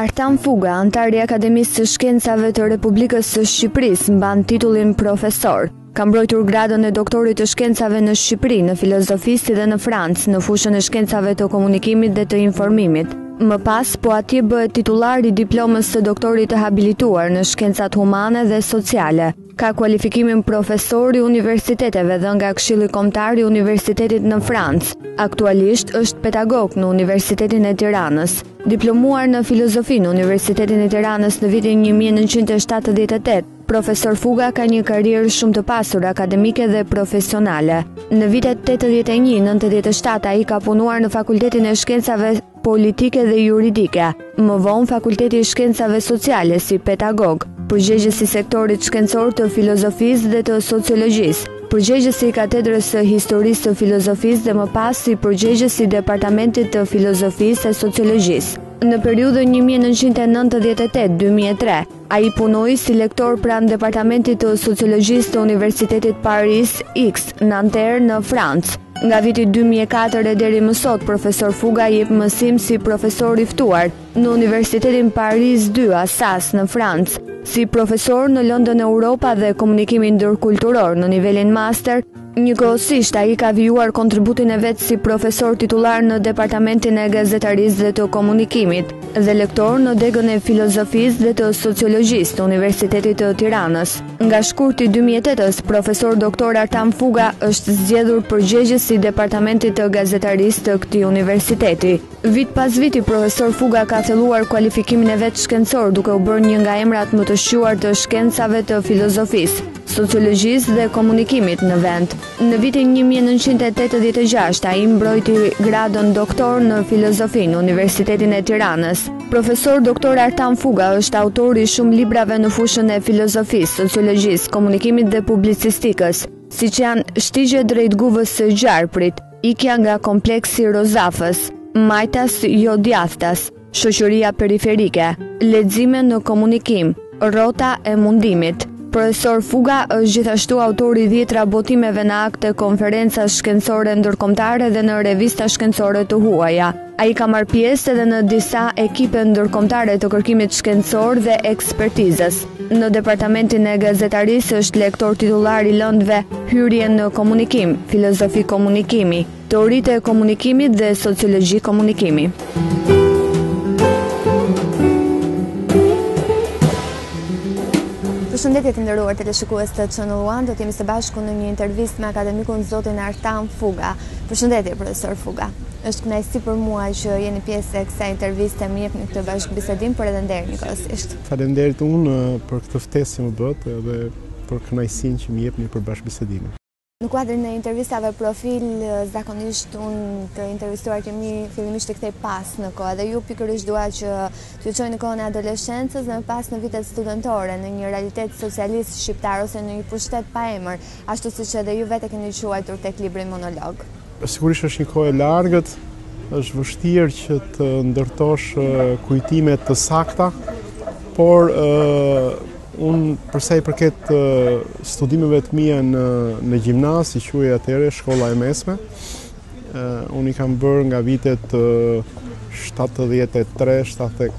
Artan Fuga, antar i Akademisë së Shkencave të Republikës së Shqipërisë, mban titullin profesor. Ka mbrojtur gradën e doktorit të shkencave në Shqipëri, në filozofi si dhe në Francë, në fushën e shkencave të komunikimit dhe të informimit. Më pas, po atje bëhet titullar i diplomës së doktorit të habilituar në shkencat humane dhe sociale. Ka kualifikimin profesor i universiteteve dhe nga Këshilli Kombëtar i Universitetit në Francë. Aktualisht është pedagog në Universitetin e Tiranës. Diplomuar në filozofi në Universitetin e Tiranës në vitin 1978, profesor Fuga ka një karrierë shumë të pasur akademike dhe profesionale. Në vitet 81-97 ai ka punuar në Fakultetin e Shkencave Politike dhe Juridike, më vonë Fakulteti i Shkencave Sociale si pedagog, përgjegjës i sektorit shkencor të filozofisë dhe të sociologjisë, përgjegjës i katedrës së historisë të filozofisë dhe më pas si përgjegjës i departamentit të filozofisë e sociologjisë. Në periudhën 1998-2003, ai punoi si lektor pranë departamentit të sociologjisë të Universitetit Paris X, Nanterre në Francë. Nga viti 2004 deri më sot, profesor Fuga jep mësim si profesor i ftuar në Universitetin Paris II, Assas në Francë, si profesor në London Europa dhe komunikimin ndërkulturor në nivelin master. Njëkohësisht ai ka vijuar kontributin e vet si profesor titullar në Departamentin e Gazetarisë dhe të Komunikimit dhe lektor në degën e filozofisë dhe të sociologjisë të Universitetit të Tiranës. Nga shkurti 2008-s, profesor doktor Artan Fuga është zgjedhur përgjegjës i Departamentit të Gazetarisë të këtij universiteti. Vit pas viti, profesor Fuga ka thelluar kualifikimin e vet shkencor duke u bërë një nga emrat më të shquar të shkencave të filozofisë, sociologjisë dhe komunikimit në vend. Në vitin 1986, ai mbrojti gradën doktor në filozofi në Universitetin e Tiranës. Profesor doktor Artan Fuga është autor i shumë librave në fushën e filozofisë, sociologjisë, komunikimit dhe publicistikës, siç janë Shtigje drejt guvës së gjarprit, Ikja nga kompleksi Rozafës, Majtas jo djathtas, Shoqëria periferike, Lexime në komunikim, Rrota e mundimit. Profesor Fuga është gjithashtu autor i 10 botimeve në akte konferenca shkencore ndërkombëtare dhe në revista shkencore të huaja. Ai ka marrë pjesë edhe në disa ekipe ndërkombëtare të kërkimit shkencor dhe ekspertizës. Në Departamentin e Gazetarisë është lektor titullar i lëndëve Hyrje në komunikim, Filozofi komunikimi, Teoritë e komunikimit dhe Sociologji komunikimi. Përshëndetje të nderuar teleshikues të Channel One, do të jemi së bashku në një intervistë me akademikun zotin Artan Fuga. Përshëndetje profesor Fuga. Është kënaqësi për mua që jeni pjesë e kësaj interviste, më jepni këtë bashkëbisedim por edhe nder njëkohësisht. Faleminderit unë për këtë ftesë që më bët dhe për kënaqësinë që më jepni për bashkëbisedimin. Në kuadrin e intervistave profil, zakonisht unë të intervistuar kemi fillimisht të kthej pas në kohë, dhe ju pikërisht dua që t'ju çoj në kohën e adoleshencës dhe më pas në vitet studentore, në një realitet socialist shqiptar ose në një pushtet pa emër, ashtu siç edhe ju vetë keni quajtur tek libri monolog. Sigurisht është një kohë e largët, është vështirë që të ndërtosh kujtime të sakta, por unë përsa i përket studimeve të mia në gjimnaz, si quhej atëherë shkolla e mesme, unë i kam bërë nga vitet 73, 70,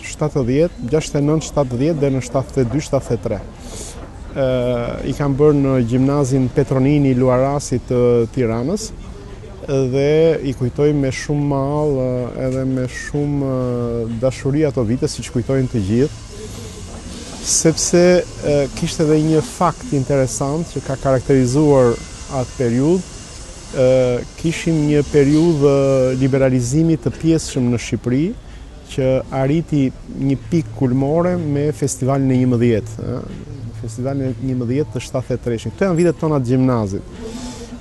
69, 70 dhe në 72, 73. I kam bërë në gjimnazin Petronini Luarasit të Tiranës dhe i kujtoj me shumë mall edhe me shumë dashuri ato vite, siç kujtojnë të gjithë, sepse kishte edhe një fakt interesant që ka karakterizuar atë periudhë. Kishim një periudhë liberalizimi të pjesshëm në Shqipëri, që arriti një pikë kulmore me festivalin e 11, festivalin e 11 të 73. Këto janë vitet tona të gjimnazit.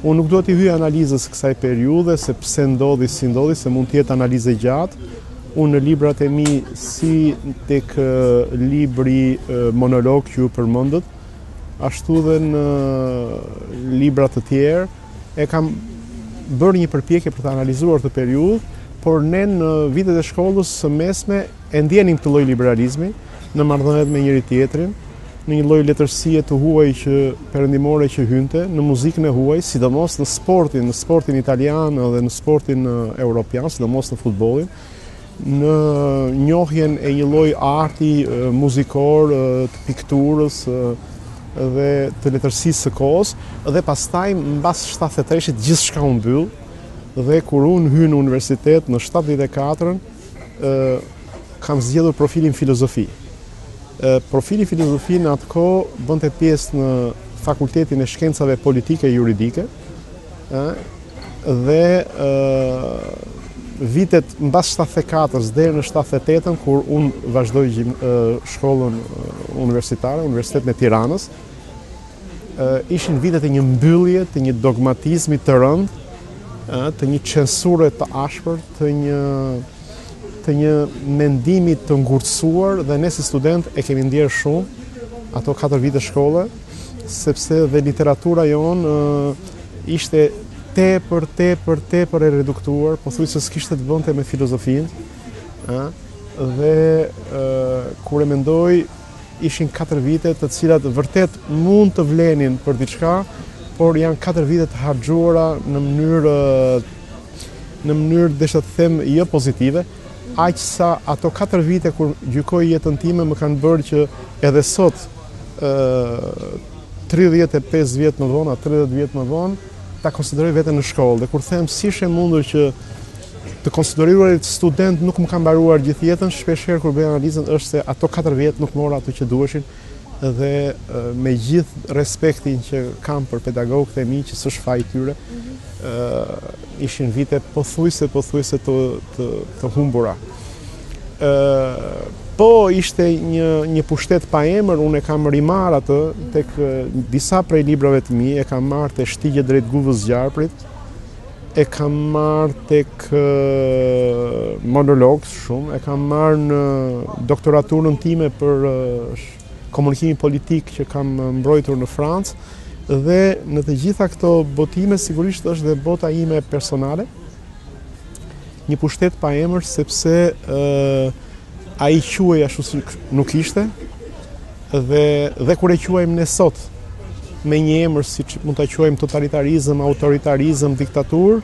Unë nuk do t'i hyj analizës kësaj periudhe, se pse ndodhi si ndodhi, se mund t'jetë analizë gjatë. Unë në librat e mi, si tek libri monolog që ju përmendët, ashtu dhe në librat të tjerë, e kam bërë një përpjekje për të analizuar të periudhë, por ne në vitet e shkollës së mesme e ndjenim këtë lloj liberalizmi në marrëdhëniet me njëri tjetrin, në një lloj letërsie të huaj që perëndimore që hynte, në muzikën e huaj, sidomos në sportin italian dhe në sportin europian, sidomos në futbollin, në njohjen e një lloj arti muzikor, të pikturës dhe të letërsisë së kohës, dhe pastaj mbas 73-shit gjithçka u mbyll, dhe kur unë hy në universitet në 74-ën, kam zgjedhur profilin filozofi. Profili filozofi në atë kohë bënte pjesë në Fakultetin e Shkencave Politike e Juridike, dhe vitet mbas 74-s deri në 78-ën, kur unë vazhdoj shkollën universitare, Universitetin e Tiranës, ishin vitet e një mbyllje, të një dogmatizmi të rënd, të një censure të ashpër, të një mendimi të ngurtësuar, dhe ne si student e kemi ndjerë shumë ato 4 vite shkolle, sepse dhe literatura jonë ishte tepër e reduktuar, pothuajse s'kishte të bënte me filozofinë, dhe kur e mendoj, ishin 4 vite të cilat vërtet mund të vlenin për diçka, por janë 4 vite të harxhuara në mënyrë desha të them jo pozitive, aq sa ato 4 vite kur gjykoj jetën time më kanë bërë që edhe sot 35 vjet më vonë, 30 vjet më vonë, ta konsideroj veten në shkollë. Dhe kur them si është e mundur që të konsideruarit student nuk më kanë mbaruar gjithë jetën, shpeshherë kur bëj analizën është se ato 4 vjet nuk mora ato që duheshin, dhe me gjithë respektin që kam për pedagogët e mi që s'është faji tyre, ishin vite pothuajse të humbura. Po ishte një pushtet pa emër, unë e kam rimar atë tek disa prej librave të mi, e kam marrë te Shtigje drejt guvës zgjarprit, e kam marrë tek monologs shumë, e kam marrë në doktoraturën time për komunikimin politik që kam mbrojtur në Francë, dhe në të gjitha këto botime sigurisht është dhe bota ime personale, një pushtet pa emër sepse ai quhej ashtu si nuk ishte, dhe kur e quajmë ne sot me një emër siç mund ta quajmë totalitarizëm, autoritarizëm, diktaturë,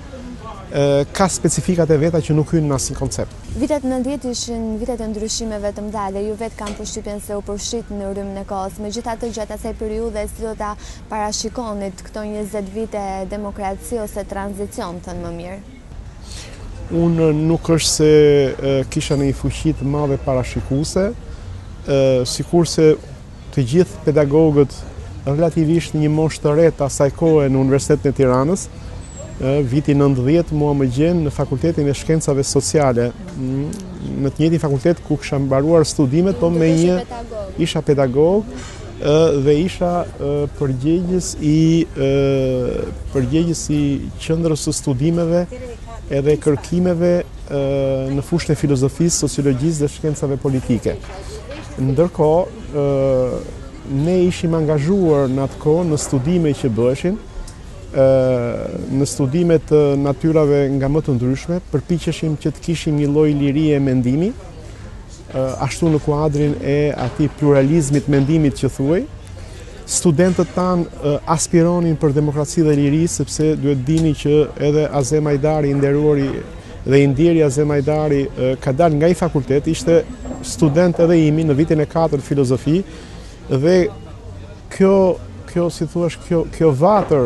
ka specifikat e veta që nuk hyn në asnjë koncept. Vitet 90 ishin vitet e ndryshimeve të mëdha dhe ju vetë kam përshtypjen se u përshit në rrymën e kohës. Megjithatë, gjatë asaj periudhe si do ta parashikonit këto 20 vite demokraci ose tranzicion, thënë më mirë? Unë nuk është se kisha një fuqi të madhe parashikuese, sikurse të gjithë pedagogët relativisht një moshë të re të asaj kohe në Universitetin e Tiranës, viti 90 mua më gjen në Fakultetin e Shkencave Sociale, në të njëjtin fakultet ku kisha mbaruar studimet, po me isha pedagog dhe isha përgjegjës i qendrës së studimeve edhe kërkimeve në fushën e filozofisë, sociologjisë dhe shkencave politike. Ndërkohë, ne ishim angazhuar në atë kohë në studime që bëheshin, në studimet të natyrave nga më të ndryshme, përpiqeshim që të kishim një lloj lirie mendimi, ashtu në kuadrin e atij pluralizmit mendimit që thuaj. Studentët tanë aspironin për demokraci dhe liri, sepse duhet dini që edhe Azem Ajdari, nderuari dhe i ndjeri Azem Ajdari, ka dalë nga i fakultet, ishte student edhe imi në vitin e 4 filozofi, dhe kjo vatër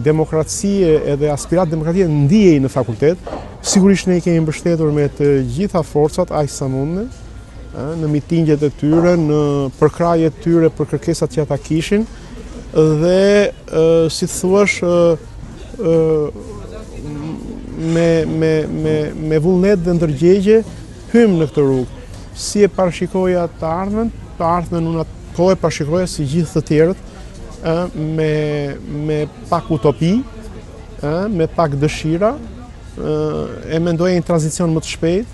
demokracie edhe aspirat demokratie ndihej në fakultet. Sigurisht ne i kemi mbështetur me të gjitha forcat aq sa mundne, në mitingjet e tyre, në përkrajet tyre për kërkesat që ata kishin, dhe si thuash me vullnet dhe ndërgjegje hym në këtë rrugë. Si e parashikoja të ardhmen unë atë kohë e parashikoja si gjithë të tjerët, me pak utopi, me pak dëshira, e mendoja një tranzicion më të shpejt,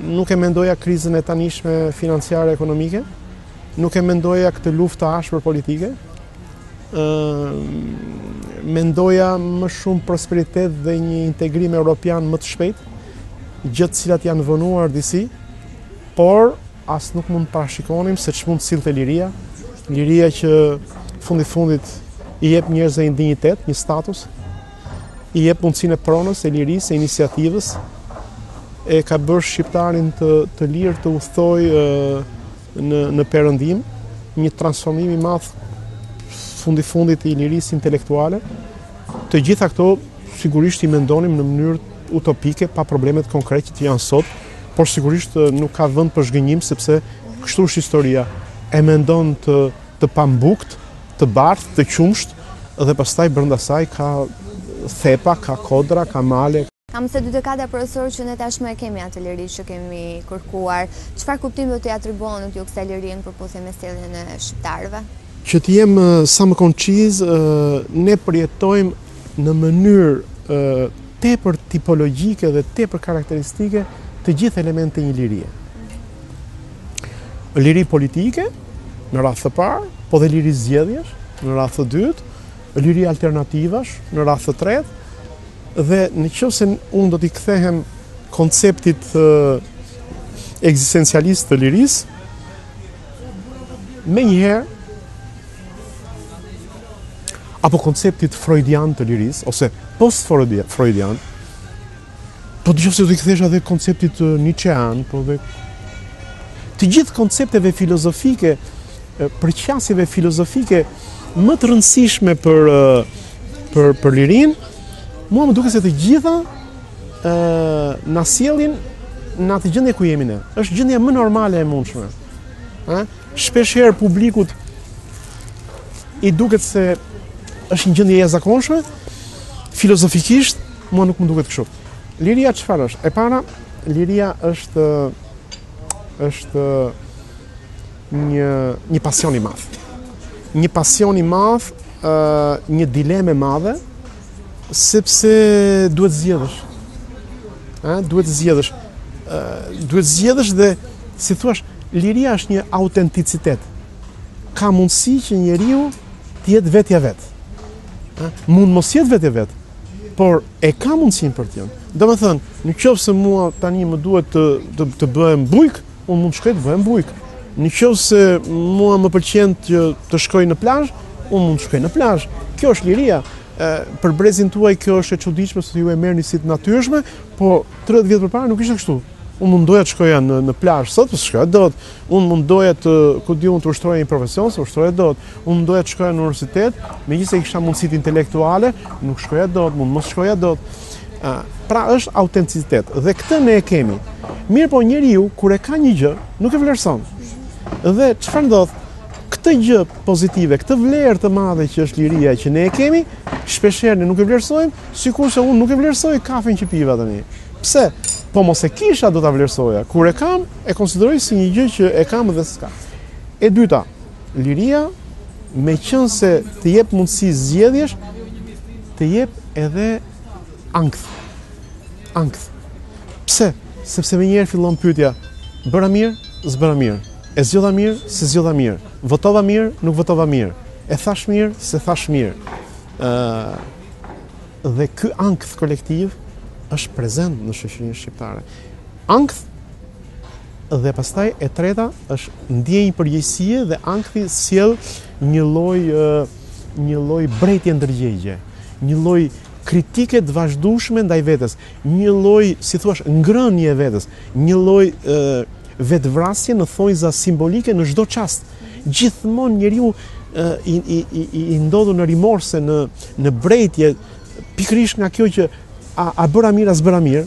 nuk e mendoja krizën e tanishme financiare ekonomike, nuk e mendoja këtë luftë të ashpër politike, mendoja më shumë prosperitet dhe një integrim europian më të shpejt, gjë të cilat janë vënuar disi, por as nuk mund të parashikonim se ç'mund të sillte liria. Liria që fundit i jep njerëzve një dinjitet, një status, i jep mundësinë e pronës, e lirisë, e iniciativës, e ka bërë shqiptarin të lirë të udhtojë në perëndim, një transformim i madh fundit i lirisë intelektuale. Të gjitha këto sigurisht i mendonim në mënyrë utopike, pa problemet konkrete që janë sot, por sigurisht nuk ka vend për zhgënjim, sepse kështu është historia. E mendon të pambukt, të bardhë, të qumsht, dhe pastaj brenda saj ka thepa, ka kodra, ka male. Kam se 24 profesor që ne tashmë e kemi atë liri që kemi kërkuar. Çfarë kuptimi do t'i atribuoni ju kësaj lirie në përputhje me sjelljen e shqiptarëve? Që të jem sa më konciz, ne përjetojmë në mënyrë tepër tipologjike dhe tepër karakteristike të gjithë elemente një lirie. Liri politike në radhë të parë, po dhe liri zgjedhjesh në radhë të dytë, liri alternativash në radhë të tretë, dhe nëse unë do t'i kthehem konceptit ekzistencialist të lirisë, menjëherë, apo konceptit freudian të lirisë, ose post-freudian, po nëse do t'i kthesh edhe konceptit nietzschean, po dhe të gjithë koncepteve filozofike, përqasjeve filozofike më të rëndësishme për lirinë, mua më duket se të gjitha na sjellin në atë gjendje ku jemi ne. Është gjendja më normale e mundshme. Shpeshherë publikut i duket se është një gjendje e jashtëzakonshme, filozofikisht mua nuk më duket kështu. Liria çfarë është? E para, liria është një pasion i madh. Një pasion i madh, një dilemë e madhe, sepse duhet zgjedhësh. Duhet zgjedhësh dhe, si thua, liria është një autenticitet. Ka mundësi që njeriu të jetë vetja vet. Mund mos jetë vetja vet, por e ka mundësinë për të qenë. Domethënë, nëse mua tani më duhet të bëhem bujk, unë mund të shkoj të bëhem bujk. Nëse mua më pëlqen të shkoj në plazh, unë mund të shkoj në plazh. Kjo është liria. Për brezin tuaj kjo është e çuditshme se ju e merrni si të natyrshme, po 30 vjet përpara nuk ishte kështu. Unë mundoja të shkoja në plazh sot, po s'shkoja dot. Unë mundoja të ushtroja një profesion, se ushtroja dot. Unë mundoja të shkoja në universitet, megjithëse kisha mundësitë intelektuale, nuk shkoja dot, mund mos shkoja dot. Pra është autenticitet dhe këtë ne e kemi. Mirë po njeriu kur e ka një gjë, nuk e vlerëson. Dhe çfarë ndodh? Këtë gjë pozitive, këtë vlerë të madhe që është liria që ne e kemi, shpeshherë ne nuk e vlerësojmë, sikurse unë nuk e vlerësoj kafen që piva tani. Pse? Po mos e kisha do ta vlerësoja. Kur e kam, e konsideroj si një gjë që e kam dhe s'ka. E dyta, liria, meqense të jep mundësi zgjedhjesh, të jep edhe ankth. Pse? Sepse menjëherë fillon pyetja, bëra mirë, s'bëra mirë. E zgjodha mirë, se zgjodha mirë. Votova mirë, nuk votova mirë. E thash mirë, se thash mirë. Dhe ky ankth kolektiv është prezent në shoqërinë shqiptare. Ankth dhe pastaj e treta është ndjenjë përgjegjësie dhe ankthi sjell një lloj brejtje ndërgjegje, një lloj kritike të vazhdueshme ndaj vetes, një lloj, si thua, ngrënie e vetes, një lloj vetvrasje në thonjza simbolike në çdo çast. Gjithmonë njeriu i ndodhur në rimorse, në brejtje, pikërisht nga kjo që a bëra mirë, as bëra mirë,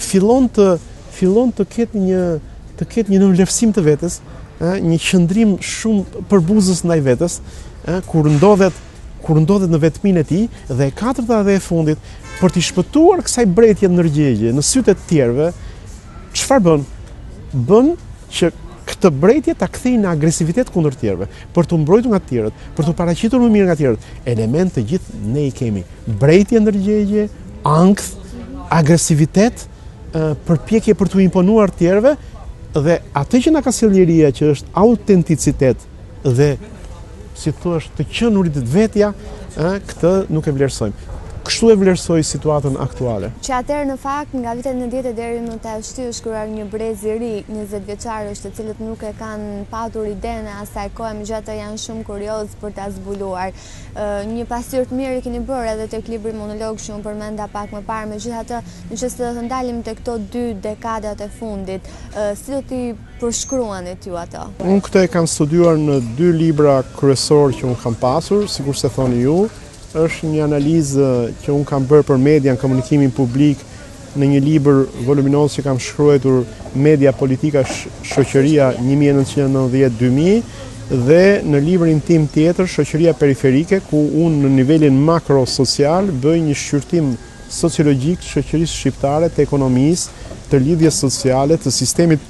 fillon të ketë një nënvlerësim të vetes, një qëndrim shumë përbuzës ndaj vetes, kur ndodhet në vetminë e tij, dhe e katërta dhe e fundit, për t'i shpëtuar kësaj brejtje ndërgjegje në sytë të tjerëve, çfarë bën? Bën që këtë brejtje ta kthejë në agresivitet kundër tjerëve, për të mbrojtur nga të tjerët, për të paraqitur më mirë nga të tjerët. Element të gjithë ne i kemi. Brejtje ndërgjegje, ankth, agresivitet, përpjekje për të imponuar të tjerëve, dhe atë që na ka sjellë liria, që është autenticitet dhe, si thua, të qenurit të vetja, këtë nuk e vlerësojmë. kështu e vlerësoj situatën aktuale. Që atëherë në fakt nga vitet 90 deri në tashti është shkruar një brez i ri, 20 vjeçarësh, të cilët nuk e kanë patur idenë e asaj kohe, megjithatë janë shumë kurioz për ta zbuluar. Një pasqyrë të mirë keni bërë edhe tek libri monolog që unë përmenda pak më parë, megjithatë nëse të ndalim te këto 2 dekadat e fundit, si do t'i përshkruanit ju ato? Unë këtë e kam studiuar në 2 libra kryesor që unë kam pasur, sikur se thoni ju. Është një analizë që unë kam bërë për media në komunikimin publik në një libër voluminos që kam shkruar Media Politika Shoqëria 1990-2000 dhe në librin tim tjetër Shoqëria Periferike, ku unë në nivelin makro-social bëj një shqyrtim sociologjik të shoqërisë shqiptare, të ekonomisë, të lidhjes sociale, të sistemit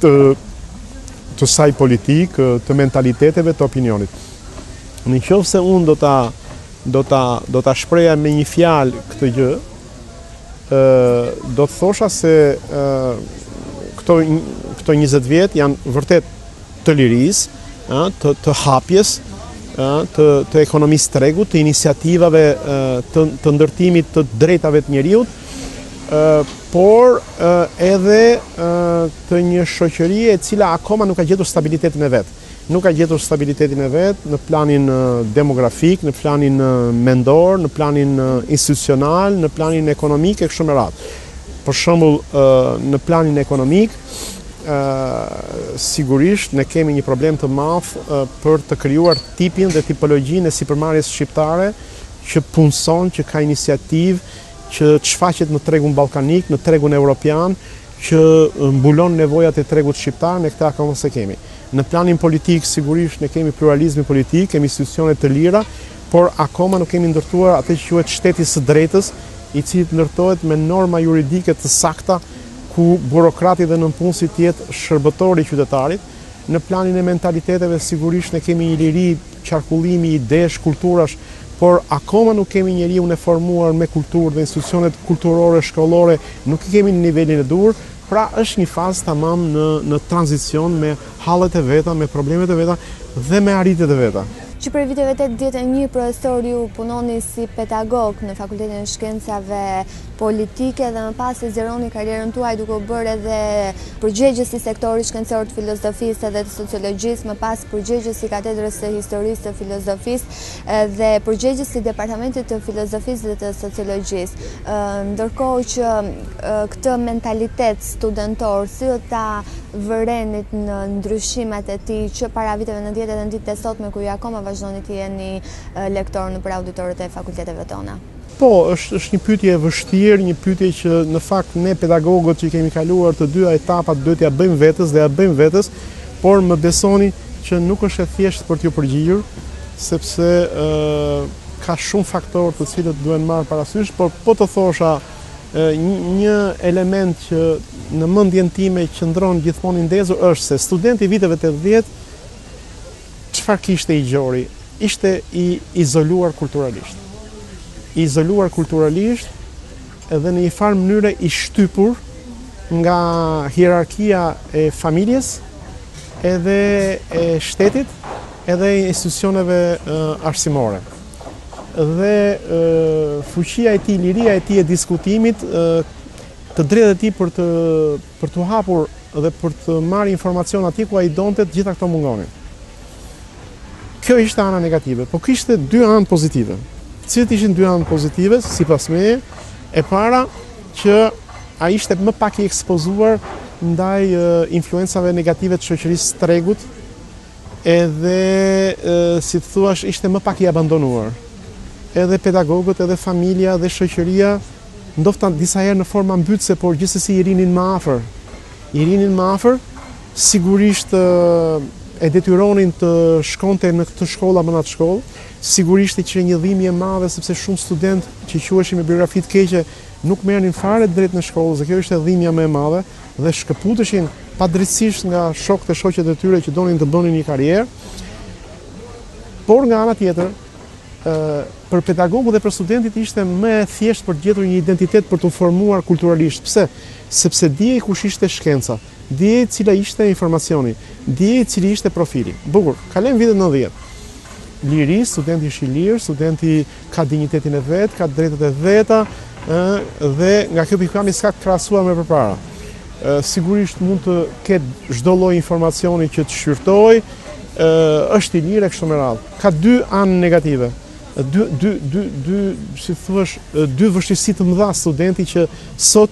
të saj politik, të mentaliteteve, të opinionit. Në qoftë se unë do ta shpreja me një fjalë këtë gjë, do të thosha se këto 20 vjet janë vërtet të lirisë, të hapjes, të ekonomisë tregut, të iniciativave të ndërtimit të drejtave të njeriut, por edhe të një shoqërie e cila akoma nuk ka gjetur stabilitetin e vet. Nuk ka gjetur stabilitetin e vet në planin demografik, në planin mendor, në planin institucional, në planin ekonomik e kështu me radhë. Për shembull, në planin ekonomik, sigurisht ne kemi një problem të madh për të krijuar tipin dhe tipologjinë e sipërmarrjes shqiptare që punson, që ka iniciativë, që shfaqet në tregun ballkanik, në tregun evropian, që mbulon nevojat e tregut shqiptar, ne këtë akoma se kemi. Në planin politik, sigurisht ne kemi pluralizmin politik, kemi institucione të lira, por akoma nuk kemi ndërtuar atë që quhet shteti së drejtës, i cili ndërtohet me norma juridike të sakta, ku burokrati dhe nënpunësit jetë shërbëtori i qytetarit. Në planin e mentaliteteve, sigurisht ne kemi një liri qarkullimi, idesh, kulturash, por akoma nuk kemi njeriu e formuar me kulturë dhe institucionet kulturore, shkollore, nuk i kemi në nivelin e dur. Pra është një fazë tamam në tranzicion me hallet e veta, me problemet e veta dhe me arritjet e veta. Që për viteve 81 profesor ju punoni si pedagog në Fakultetin e Shkencave Politike dhe më pas e zgjeroni karrierën tuaj duke u bërë edhe përgjegjës i sektorit shkencor të filozofisë dhe të sociologjisë, më pas përgjegjës i katedrës së historisë të filozofisë dhe përgjegjës i departamentit të filozofisë dhe të sociologjisë. Ndërkohë që këtë mentalitet studentor, si do ta vërenit në ndryshimet e tij që para viteve 90 dhe në ditët e sotme ku ju akoma vazhdoni të jeni lektor në për auditorët e fakulteteve tona? Po, është një pyetje e vështirë, një pyetje që në fakt ne pedagogët që kemi kaluar të 2 etapat duhet ja bëjmë vetes dhe ja bëjmë vetes, por më besoni që nuk është e thjeshtë për t'ju përgjigjur, sepse ka shumë faktorë të cilët duhen marrë parasysh, por po të thosha një element që në mendjen time qëndron gjithmonë i ndezur është se studenti i viteve 80 çfarë kishte i gjori? Ishte i izoluar kulturalisht. I izoluar kulturalisht edhe në një farë mënyre i shtypur nga hierarkia e familjes, edhe e shtetit, edhe e institucioneve arsimore. Dhe fuqia e tij, liria e tij e diskutimit, të drejtat e tij për të hapur dhe për të marrë informacion atje ku ai donte, gjitha këto mungonin. Kjo ishte ana negative, po kishte 2 anë pozitive. Cilat ishin 2 anë pozitive, sipas meje? E para që ai ishte më pak i ekspozuar ndaj influencave negative të shoqërisë së tregut, edhe si të thuash ishte më pak i abandonuar. Edhe pedagogët, edhe familja dhe shoqëria ndofta disa herë në forma mbytëse, por gjithsesi i rinin më afër. I rinin më afër, sigurisht e detyronin të shkonte në këtë shkolla më në atë shkollë. Sigurisht që një dhimbje e madhe sepse shumë student që quheshin me biografi të keqe nuk merrnin fare drejt në shkollë, dhe kjo ishte dhimbja më e madhe dhe shkëputeshin padrejtisht nga shokët e shoqet e tyre që donin të bënin një karrierë. Por nga ana tjetër, për pedagogun dhe për studentit ishte më e thjeshtë për të gjetur një identitet për të formuar kulturalisht. Pse? Sepse dihej kush ishte shkenca, dihej cila ishte informacioni, dihej cili ishte profili. Bukur, kalojmë vitet 90. liri, studenti është i lirë, studenti ka dinjitetin e vet, ka drejtat e veta, dhe nga kjo pikpamje s'ka të krahasuar me përpara. Sigurisht mund të ketë çdo lloj informacioni që të shqyrtoj, është i lirë e kështu me radhë. Ka dy anë negative. Si thuash, dy vështirësi të mëdha studenti që sot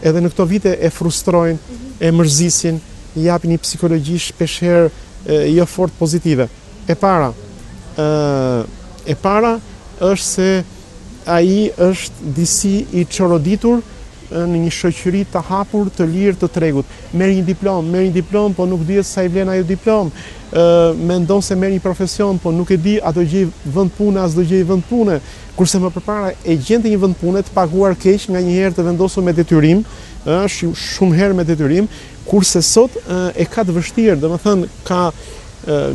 edhe në këto vite e frustrojnë, e mërzisin, i japin një psikologji shpeshherë jo fort pozitive. E para është se ai është disi i çoroditur në një shoqëri të hapur, të lirë, të tregut. Merr një diplom, po nuk dihet sa i vlen ajo diplom. Mendon se merr një profesion, po nuk e di a do gjej vend pune, as do gjej vend pune. Kurse më përpara e gjente një vend pune të paguar keq, nganjëherë të vendosur me detyrim, shumë herë me detyrim, kurse sot e ka të vështirë, domethënë ka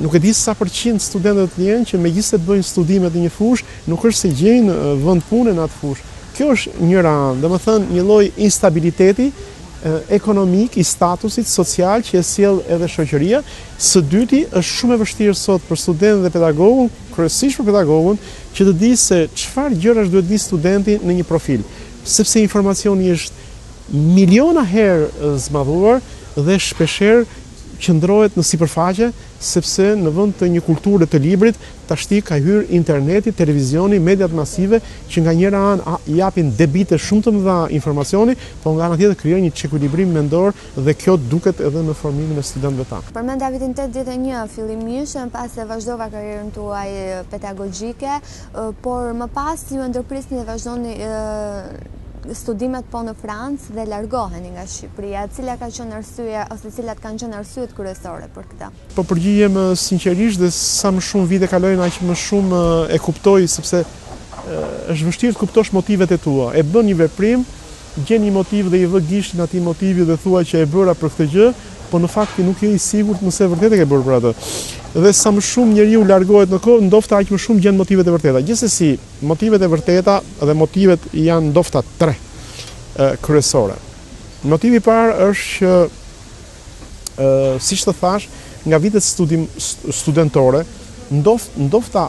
nuk e di sa përqind studentët janë që megjithëse të bëjnë studimet në një fushë, nuk është se gjejnë vend pune në atë fushë. Kjo është njëra anë, domethënë një lloj instabiliteti ekonomik, i statusit social që e sjell edhe shoqëria. Së dyti, është shumë e vështirë sot për studentët dhe pedagogun, kryesisht për pedagogun, që të di se çfarë gjërash duhet di studenti në një profil, sepse informacioni është miliona herë zmadhuar dhe shpeshherë qëndrohet në sipërfaqe, sepse në vend të një kulture të librit, tashti ka hyrë interneti, televizioni, mediat masive, që nga njëra anë japin debite shumë të mëdha informacioni, po nga ana tjetër krijojnë një çekuilibrim mendor dhe kjo duket edhe në formimin e studentëve tanë. Përmenda vitin 81 fillimisht, pas e vazhdova karrierën tuaj pedagogjike, por më pas ju ndërprisni dhe vazhdoni studimet po në Francë dhe largoheni nga Shqipëria. Cila ka qenë arsyeja ose cilat kanë qenë arsyet kryesore për këtë? Po përgjigjem sinqerisht dhe sa më shumë vite kalojnë aq më shumë e kuptoj, sepse është vështirë të kuptosh motivet e tua. E bën një veprim, gjen një motiv dhe i vë gishtin atij motivi dhe thua që e bëra për këtë gjë, po në fakt nuk je i sigurt nëse vërtet e ke bërë për atë. Dhe sa më shumë njeriu largohet në kohë, ndofta aq më shumë gjen motivet e vërteta. Gjithsesi, motivet e vërteta dhe motivet janë ndofta 3 kryesore. Motivi i parë është që siç të thash, nga vitet studentore, ndofta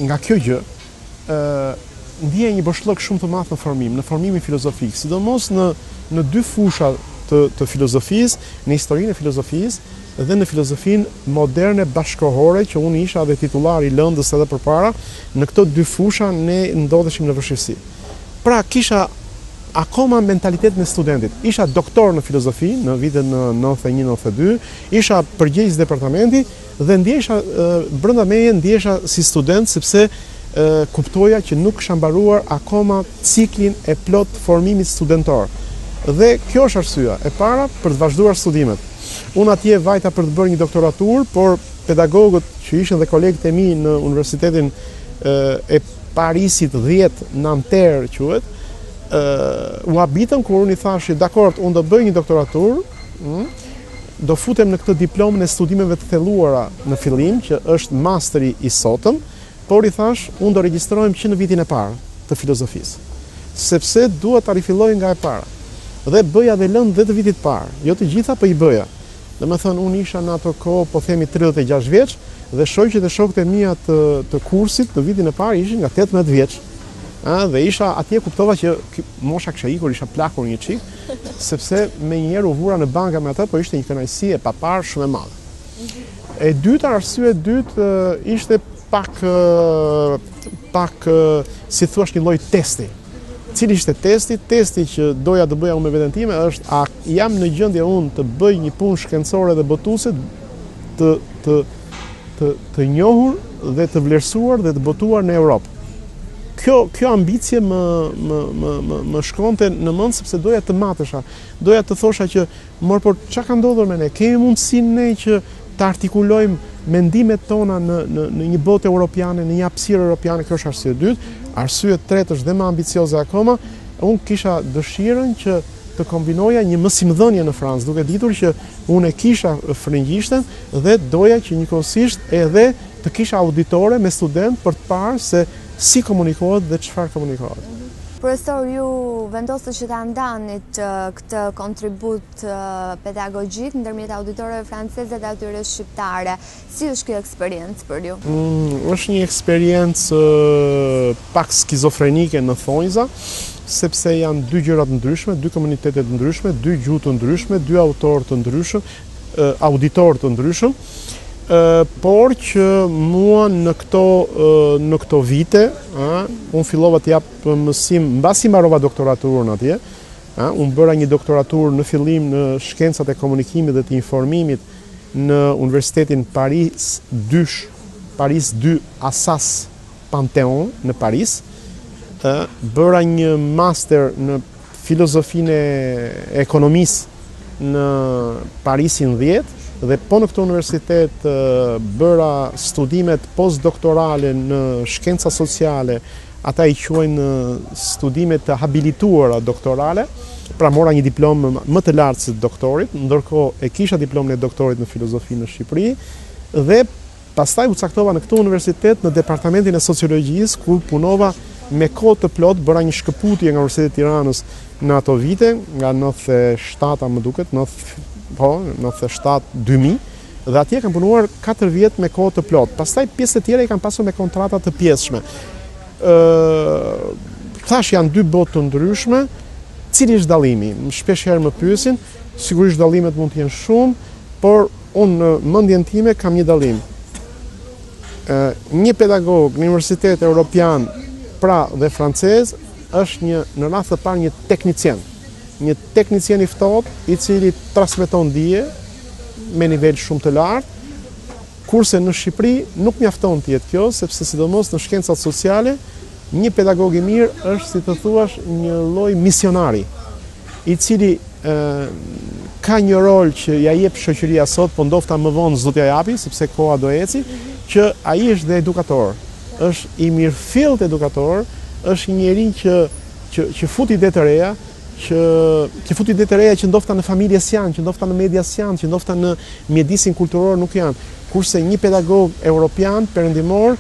nga kjo gjë ndjej një boshllëk shumë të madh në formimin filozofik, sidomos në dy fusha të filozofisë, në historinë e filozofisë dhe në filozofinë moderne bashkohore, që unë isha dhe titullar i lëndës edhe përpara. Në këto dy fusha ne ndodheshim në vështirësi. Pra kisha akoma mentalitetin e studentit. Isha doktor në filozofi në vitet në 91-92, isha përgjegjës departamenti dhe ndjesha brenda meje ndjesha si student, sepse kuptoja që nuk kisha mbaruar akoma ciklin e plot formimit studentor. Dhe kjo është arsyeja e para për të vazhduar studimet. Unë atje vajta për të bërë një doktoraturë, por pedagogët që ishin dhe kolegët e mi në Universitetin e Parisit 10 Nanterre quhet, u habitën kur unë i thash, dakord, unë do bëj një doktoraturë, do futem në këtë diplomën e studimeve të thelluara në fillim, që është masteri i sotëm, por i thash, unë do regjistrohem që në vitin e parë të filozofisë, sepse dua ta rifilloj nga e para. Dhe bëja dhe lëndë dhe të vitit parë, jo të gjitha, po i bëja. Domethënë unë isha në ato kohë, po themi 36 vjeç, dhe shoqet e shokët e mia të kursit në vitin e parë ishin nga 18 vjeç. Dhe isha atje, kuptova që mosha kisha ikur, isha plakur një çik, sepse menjëherë u vura në banka me ata, po ishte një kënaqësi e paparë shumë e madhe. E dyta, arsye e dytë ishte pak si thuash një lloj testi. Cili ishte testi? Testi që doja të bëja unë me veten time është a jam në gjendje unë të bëj një punë shkencore dhe botuese të njohur dhe të vlerësuar dhe të botuar në Europë. Kjo ambicie më shkonte në mend, sepse doja të matesha, doja të thosha që por çka ka ndodhur me ne? Kemi mundësinë ne që të artikulojmë mendimet tona në një botë europiane, në një hapësirë europiane. Kjo është arsye e dytë. Arsye e tretë është dhe më ambicioze akoma. Unë kisha dëshirën që të kombinoja një mësimdhënie në Francë, duke ditur që unë e kisha frëngjishten dhe doja që njëkohësisht edhe të kisha auditore me student për të parë se si komunikohet dhe çfarë komunikohet. Profesor, ju vendosët që ta ndanit këtë kontribut pedagogjik ndërmjet auditorëve franceze dhe atyre shqiptare. Si është kjo eksperiencë për ju? Është një eksperiencë pak skizofrenike në thonjza, sepse janë dy gjërat ndryshme, dy komunitetet ndryshme, dy gjuhë të ndryshme, dy autorë të ndryshëm, auditorë të ndryshëm, por që mua në këto vite, unë fillova të jap mësim, mbasi mbarova doktoraturën atje, unë bëra një doktoraturë në fillim në shkencat e komunikimit dhe të informimit në Universitetin Paris 2 Assas Panthéon në Paris, bëra një master në filozofinë e ekonomisë në Parisin 10, dhe po në këtë universitet bëra studimet postdoktorale në shkenca sociale, ata i quajnë studimet të habilituara doktorale, pra mora një diplomë më të lartë se doktorit, ndërkohë e kisha diplomën e doktorit në filozofi në Shqipëri, dhe pastaj u caktova në këtë universitet në departamentin e sociologjisë, ku punova me kohë të plot, bëra një shkëputje nga Universiteti i Tiranës në ato vite, nga 97 më duket, 97-2000, dhe atje kam punuar 4 vjet me kohë të plot. Pastaj pjesët e tjera i kam pasur me kontrata të pjesshme. Thash janë dy botë të ndryshme, cili është dallimi? Shpesh herë më pyesin, sigurisht dallimet mund të jenë shumë, por unë në mendjen time kam një dallim. Një pedagog në Universitet Europian, pra dhe francez, është në radhë të parë një teknicien. Një teknicien i ftohtë, i cili transmeton dije me nivel shumë të lartë, kurse në Shqipëri nuk mjafton të jetë kjo, sepse sidomos në shkencat sociale, një pedagog i mirë është, si të thuash, një lloj misionari, i cili ka një rol që ja jep shoqëria sot, po ndofta më vonë s'do t'ja japi, sepse koha do eci, që ai është dhe edukator, është i mirëfillt edukator, është një njerëz që fut ide të reja, që fut ide të reja që ndofta në familjes janë, që ndofta në medias janë, që ndofta në mjedisin kulturor nuk janë. Kurse një pedagog europian, perëndimor,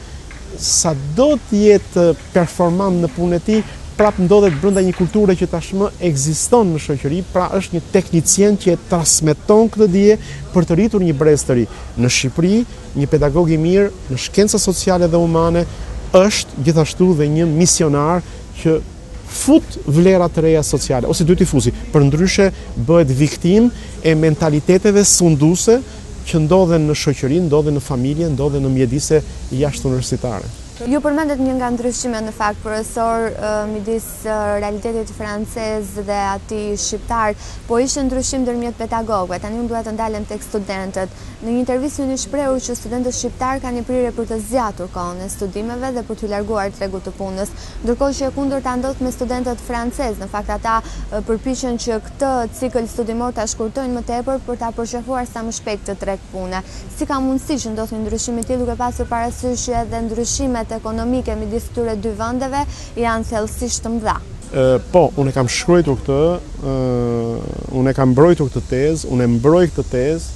sa do të jetë performant në punën e tij, prap ndodhet brenda një kulture që tashmë ekziston në shoqëri, pra është një teknicien që e transmeton këtë dije për të rritur një brez të ri. Në Shqipëri, një pedagog i mirë në shkenca sociale dhe humane është gjithashtu dhe një misionar që fut vlerat të reja sociale, ose dy tifuzi, për ndryshe bëhet viktim e mentaliteteve sunduese që ndodhen në shoqëri, ndodhen në familje, ndodhen në mjedise jashtë universitare. Ju përmendet një nga ndryshimet në fakt, profesor, midis realitetit francez dhe atij shqiptar, po ishte ndryshim ndërmjet pedagogëve. Tani unë dua të ndalem tek studentët. Në një intervistë jeni shprehur që studentët shqiptar kanë një prirje për të zgjatur kohën e studimeve dhe për t'u larguar tregut të punës, ndërkohë që e kundërta ndodh me studentët francez. Në fakt ata përpiqen që këtë cikël studimor ta shkurtojnë më tepër për ta përqafuar sa më shpejt të treg pune. Si ka mundësi që ndodh një ndryshim i tillë duke pasur parasysh që edhe ndryshimet ekonomike midis këtyre dy vendeve janë thellësisht të mëdha? Po, unë e kam shkruar këtë, unë e kam mbrojtur këtë tezë, unë e mbroj këtë tezë,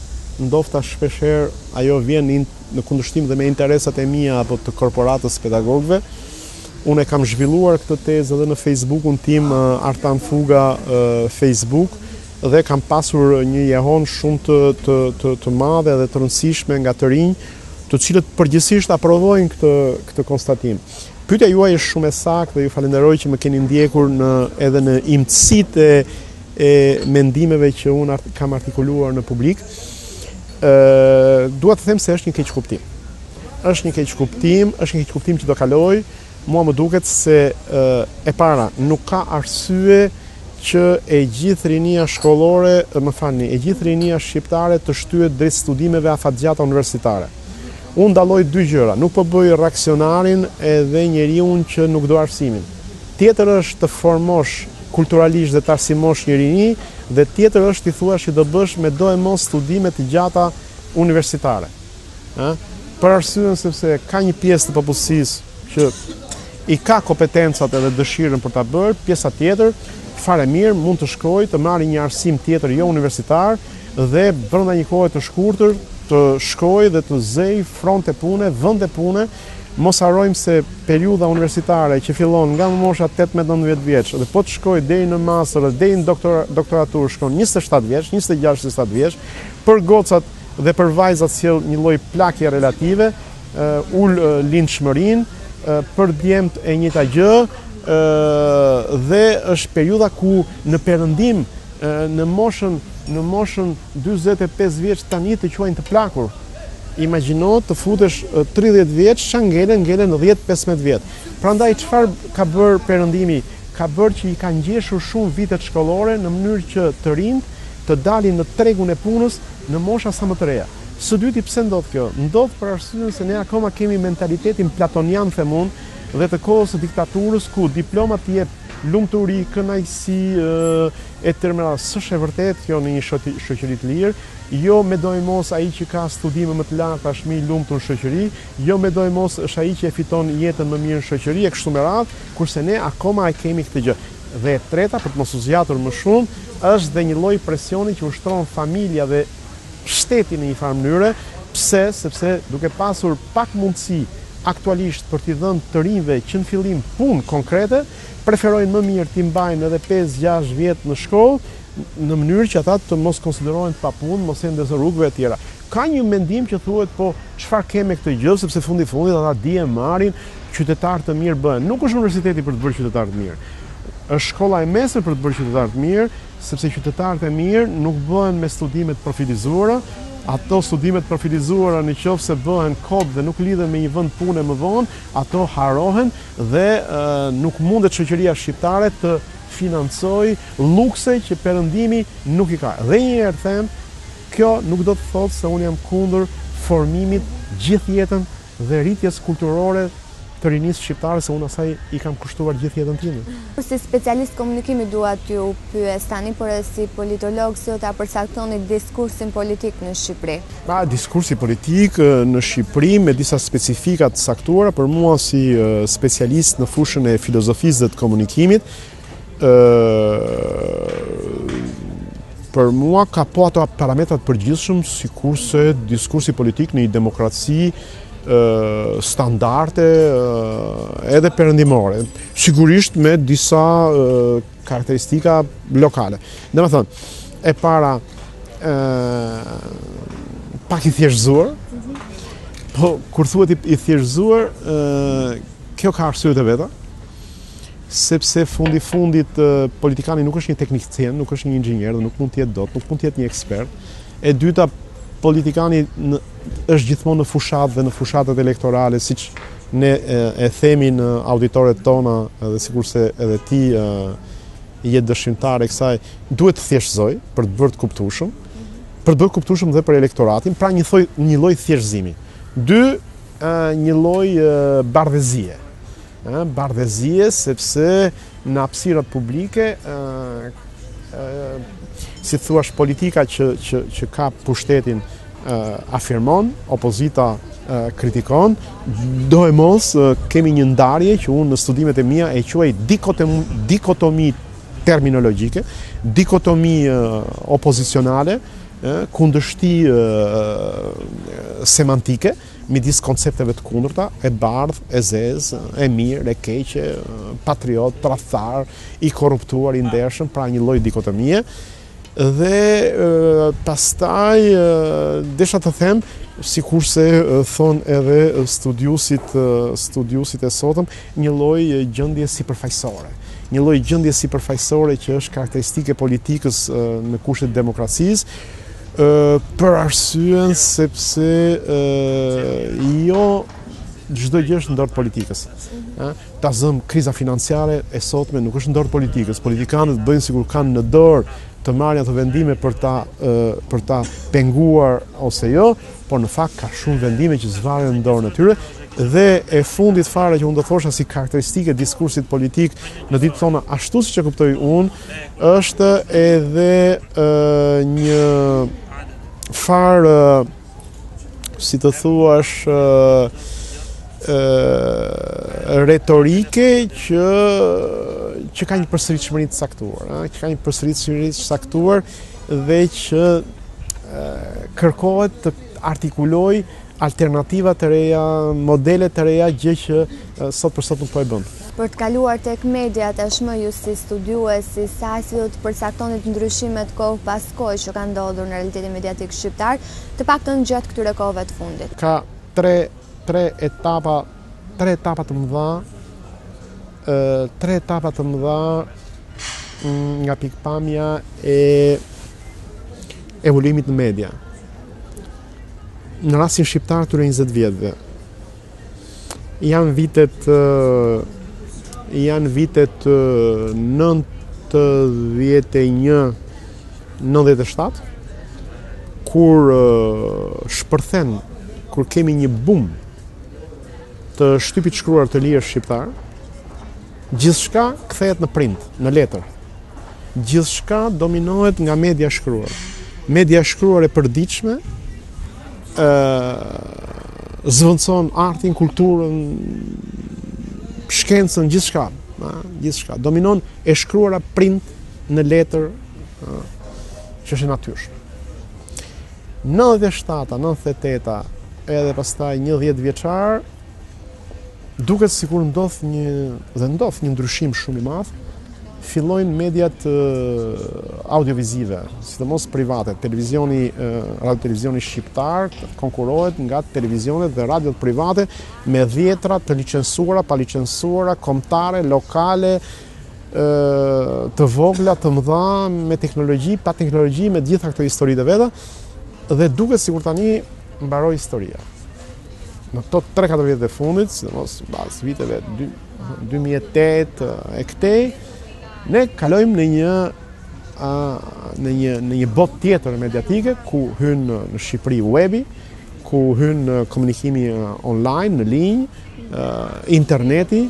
ndofta shpeshherë ajo vjen në kundërshtim dhe me interesat e mia apo të korporatës pedagogëve. Unë e kam zhvilluar këtë tezë edhe në Facebookun tim, Artan Fuga Facebook, dhe kam pasur një jehon shumë të madhe dhe të rëndësishme nga të rinj, të cilët përgjithsisht aprovojnë këtë konstatim. Pyetja juaj është shumë e saktë dhe ju falenderoj që më keni ndjekur edhe në imtësitë e mendimeve që unë kam artikuluar në publik. Dua të them se është një keq kuptim. Është një keq kuptim që do kaloj. Mua më duket se e para nuk ka arsye që e gjithë rinia shkollore, e gjithë rinia shqiptare të shtyhet drejt studimeve afatgjata universitare. Unë dalloj dy gjëra, nuk po bëj reaksionarin edhe njeriu që nuk do arsimin. Tjetër është të formosh kulturalisht dhe të arsimosh një rini, dhe tjetër është të thuash që do bësh me do e mos studime të gjata universitare. Për arsyen sepse ka një pjesë të popullsisë që i ka kompetencat edhe dëshirën për ta bërë, pjesa tjetër fare mirë mund të shkojë të marrë një arsim tjetër jo universitar dhe brenda një kohe të shkurtër të shkojë dhe të zej fronte pune, vende pune Mos harrojmë se periudha universitare që fillon nga mosha 18-19 vjeç dhe po të shkojë deri në master, deri në doktoraturë shkon 27 vjeç, 26-27 vjeç, për gocat dhe për vajzat sjell një lloj plakje relative, ul lindshmërinë, për djemt e njëjta gjë, dhe është periudha ku në perëndim në moshën 45 vjeç tani të quajnë të plakur. Imagjino të futesh 30 vjeç, ngelen 10-15 vjet. Prandaj çfarë ka bërë perëndimi? Ka bërë që i ka ngjeshur shumë vitet shkollore në mënyrë që të rinjt të dalin në tregun e punës në mosha sa më të reja. Së dyti pse ndodh kjo? Ndodh për arsyeën se ne akoma kemi mentalitetin platonian themun dhe të kohës së diktaturës ku diplomat të jep lumturi, kënaqësi e tërmëra. S'është e vërtet kjo në një shoqëri të lirë. Jo mos ai që ka studime më të larta është më i lumtur në shoqëri, jo mos është ai që e fiton jetën më mirë në shoqëri e kështu me radhë, kurse ne akoma e kemi këtë gjë. Dhe e treta, për të mos u zgjatur më shumë, është dhe një lloj presioni që ushtron familja dhe shteti në një farë mënyre. Pse? Sepse duke pasur pak mundësi aktualisht për t'i dhënë të rinjve që në fillim punë konkrete, preferojnë më mirë t'i mbajnë edhe 5-6 vjet në shkollë, në mënyrë që ata të mos konsiderohen pa punë, mos ende në rrugëve e tjera. Ka një mendim që thuhet, po çfarë keme këtë gjë, sepse fundit ata dije marrin, qytetar të mirë bëhen. Nuk është universiteti për të bërë qytetar të mirë. Është shkolla e mesme për të bërë qytetar të mirë, sepse qytetarët e mirë nuk bëhen me studimet profilizuara. Ato studimet profilizuara në qoftë se bëhen kod dhe nuk lidhen me një vend pune më vonë, ato harohen dhe nuk mundet shoqëria shqiptare të financojë lukse që perëndimi nuk i ka. Dhe një herë them, kjo nuk do të thotë se unë jam kundër formimit gjithë jetën dhe rritjes kulturore të rinisë shqiptare, se unë asaj i kam kushtuar gjithë jetën time. Si specialist komunikimi dua t'ju pyes tani, por si politolog, si do ta përcaktoni diskursin politik në Shqipëri? Diskursi politik në Shqipëri me disa specifika të saktuara, për mua si specialist në fushën e filozofisë dhe të komunikimit, për mua ka po ato parametrat përgjithshëm sikurse diskursi politik në një demokraci standarde edhe perëndimore, sigurisht me disa karakteristika lokale. Domethënë, e para pak i thjeshtëzuar, po kur thuhet i thjeshtëzuar, kjo ka arsyet e veta, sepse fundit politikani nuk është një teknicien, nuk është një inxhinier dhe nuk mund të jetë dot, nuk mund të jetë një ekspert. E dyta, politikani është gjithmonë në fushat dhe në fushatet elektorale, siç ne e themi në auditoret tona, dhe sikurse edhe ti je dëshimtar e kësaj, duhet të thjeshtëzoj për të bërë të kuptueshëm, për të bërë kuptueshëm dhe për elektoratin, pra një lloj thjeshtëzimi. Dy, një lloj bardhëzie. Bardhëzie sepse në hapësirat publike si thuash, politika që ka pushtetin afirmon, opozita kritikon, do e mos kemi një ndarje që unë në studimet e mia e quaj dikotomi terminologjike, dikotomi opozicionale, kundërshti semantike midis koncepteve të kundërta, e bardh, e zezë, e mirë, e keqe, patriot, tradhtar, i korruptuar, i ndershëm, pra një lloj dikotomie. Dhe pastaj desha të them, sikurse thon edhe studiusit e sotëm, një lloj gjendje sipërfaqësore. Një lloj gjendje sipërfaqësore që është karakteristike politikës në kushtet e demokracisë, për arsyen sepse jo çdo gjë është në dorë të politikës. Ta zëm kriza financiare e sotme nuk është në dorë të politikës. Politikanët bëjnë sikur kanë në dorë të marrin ato vendime për ta penguar ose jo, por në fakt ka shumë vendime që zvaren në dorën e tyre. Dhe e fundit fare që unë do thosha si karakteristike diskursit politik në ditë tona, ashtu siç e kuptoj unë, është edhe një farë, si të thuash, retorike që ka një përsëritshmëri të saktuar, dhe që kërkohet të artikuloj alternativa të reja, modele të reja, gjë që sot për sot nuk po e bën. Për të kaluar tek media tashmë ju si studiues, si saj, si do të përcaktonit ndryshimet kohë pas kohë që kanë ndodhur në realitetin mediatik shqiptar, të paktën gjatë këtyre kohëve të fundit? Ka tre etapa të mëdha, nga pikpamja e evoluimit në media. Në rastin shqiptar këtyre 20 vjetëve, janë vitet 91-97, kur shpërthen, kur kemi një boom të shtypit shkruar të lirë shqiptar, gjithçka kthehet në print, në letër. Gjithçka dominohet nga media shkruar. Media shkruar e përditshme zvendçon artin, kulturën, shkencën, gjithçka. Dominon e shkruara print në letër, që është e natyrshme. 97, 98, edhe pastaj 10 vjeçar, duket sikur ndodh një ndryshim shumë i madh. Fillojnë mediat audiovizive, sidomos private. Radio-televizioni shqiptar konkurohet nga televizionet dhe radiot private me dhjetra të licencuara, pa licencuara, kombëtare, lokale, të vogla, të mëdha, me teknologji, pa teknologji, me gjitha këto historitë e veta, dhe duket sikur tani mbaroi historia. Në këto 3-4 vjetë e fundit, sidomos bazë viteve 2008 e këtej, ne kalojmë në një botë tjetër mediatike, ku hyn në Shqipëri webi, ku hyn komunikimi online, në linjë, interneti,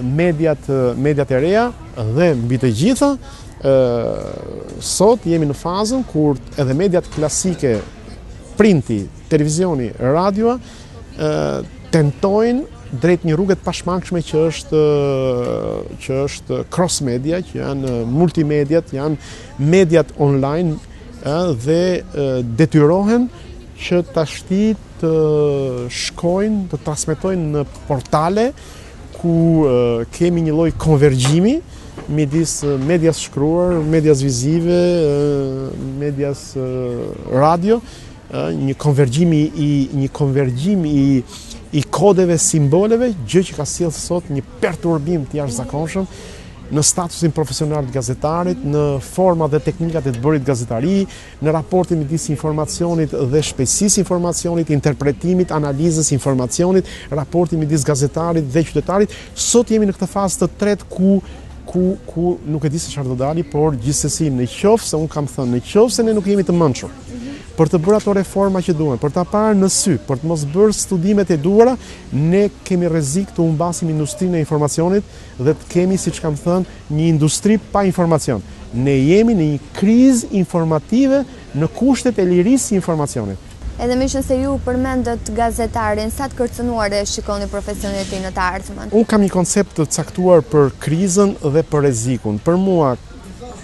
mediat e reja, dhe mbi të gjitha, sot jemi në fazën kur edhe mediat klasike, printi, televizioni, radioa, tentojnë drejt një rrugë të pashmangshme që është cross media, që janë multimediat, janë mediat online, dhe detyrohen që tashti të shkojnë, të transmetojnë në portale ku kemi një lloj konvergjimi midis medias shkruar, medias vizive, medias radio, një konvergjim i kodeve, simboleve, gjë që ka sjellë sot një perturbim të jashtëzakonshëm në statusin profesional të gazetarit, në format dhe teknikat e të bërit gazetari, në raportin midis informacionit dhe shpejtësisë informacionit, interpretimit, analizës informacionit, raportin midis gazetarit dhe qytetarit. Sot jemi në këtë fazë të tretë ku nuk e di se çfarë do dali, por gjithsesi nëse unë kam thënë, nëse ne nuk jemi të mençur për të bërë ato reforma që duhen, për ta parë në sy, për të mos bërë studimet e duhura, ne kemi rrezik të humbasim industrinë e informacionit dhe të kemi, siç kam thënë, një industri pa informacion. Ne jemi në një krizë informative në kushtet e lirisë së informacionit. Edhe me që se ju përmendët gazetarin, sa të kërcënuar e shikoni profesionin e tij në të ardhmen? Unë kam një koncept të caktuar për krizën dhe për rrezikun. Për mua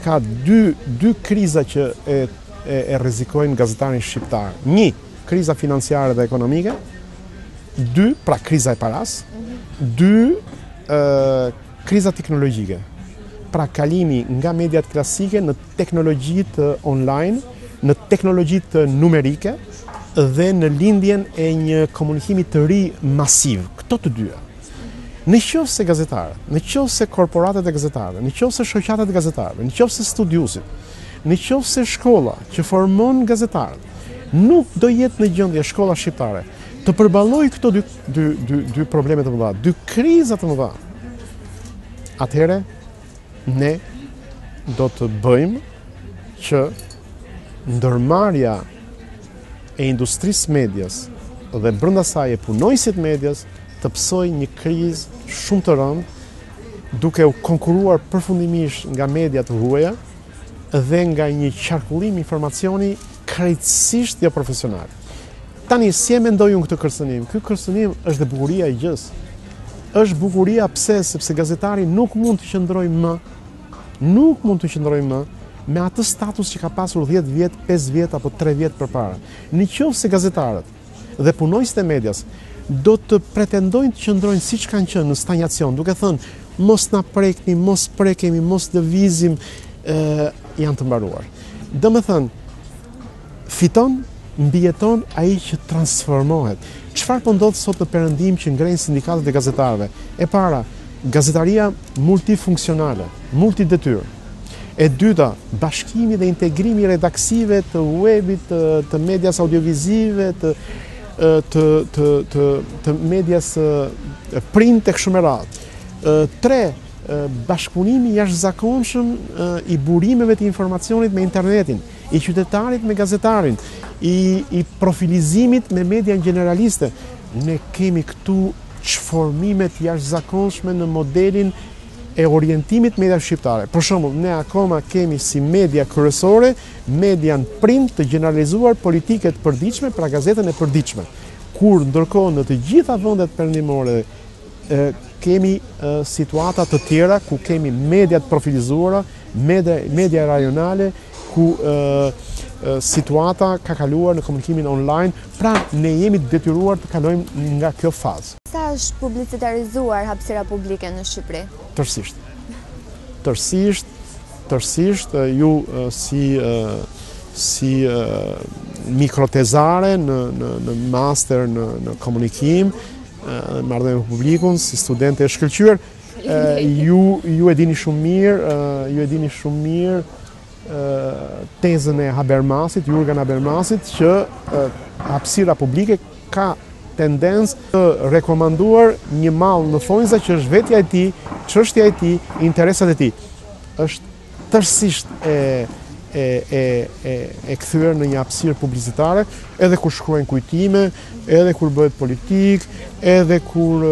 ka dy kriza që e rrezikojnë gazetarin shqiptar. 1, kriza financiare dhe ekonomike. 2, pra kriza e paras. 2, kriza teknologjike. Pra kalimi nga mediat klasike në teknologjitë online, në teknologjitë numerike dhe në lindjen e një komunikimi të ri masiv. Këto të dyja. Nëse gazetarët, nëse korporatet e gazetarëve, nëse shoqatat e gazetarëve, nëse studiuesit, nëse shkolla që formon gazetarët, nuk do jetë në gjendje shkolla shqiptare të përballojë këto dy probleme të mëdha, dy kriza të mëdha, atëherë ne do të bëjmë që ndërmarrja e industrisë medias dhe brenda saj e punonjësit medias të psojë një krizë shumë të rëndë, duke u konkuruar përfundimisht nga mediat huaja dhe nga një qarkullim informacioni krejtësisht jo profesional. Tani, si e mendoj unë këtë kërcënim? Ky kërcënim është dhe bukuria e gjës. Është bukuria pse? Sepse gazetari nuk mund të qëndrojë më me atë status që ka pasur 10 vjet, 5 vjet apo 3 vjet përpara. Nëse gazetarët dhe punojësit e medias do të pretendojnë të qëndrojnë siç kanë qenë në stagnacion, duke thënë mos na prekni, mos prekemi, mos lëvizim, janë të mbaruar. Domethënë, fiton, mbijeton ai që transformohet. Çfarë po ndodh sot në perëndim që ngrenë sindikatët e gazetarëve? E para, gazetaria multifunksionale, multidetyrë. E dyta, bashkimi dhe integrimi redaksive të webit, të medias audiovizive, të medias print e kështu me radhë. Tre, bashkëpunimi jashtëzakonshëm i burimeve të informacionit me internetin, i qytetarit me gazetarin, i profilizimit me media generaliste. Ne kemi këtu çformimet jashtëzakonshme në modelin e orientimit media shqiptare. Për shembull, ne akoma kemi si media kryesore median print të generalizuar politike të përditshme, pra gazetën e përditshme. Kur ndërkohë në të gjitha vendet perëndimore kemi situata të tjera ku kemi media të profilizuara, media rajonale, ku situata ka kaluar në komunikimin online, pra ne jemi detyruar të kalojmë nga kjo fazë. Sa është publicitarizuar hapësira publike në Shqipëri? Tërësisht. Tërësisht, ju si mikrotezare në master në komunikim, marrëdhënie me publikun, si studente e shkëlqyer, ju e dini shumë mirë, tezën e Habermasit, Jurgen Habermasit, që hapësira publike ka tendencë të rekomanduar një mall në thonjza që është vetja e tij, çështja e tij, interesat e tij. Është tërësisht e kthyer në një hapësirë publicitare, edhe kur shkruajnë kujtime, edhe kur bëhet politik, edhe kur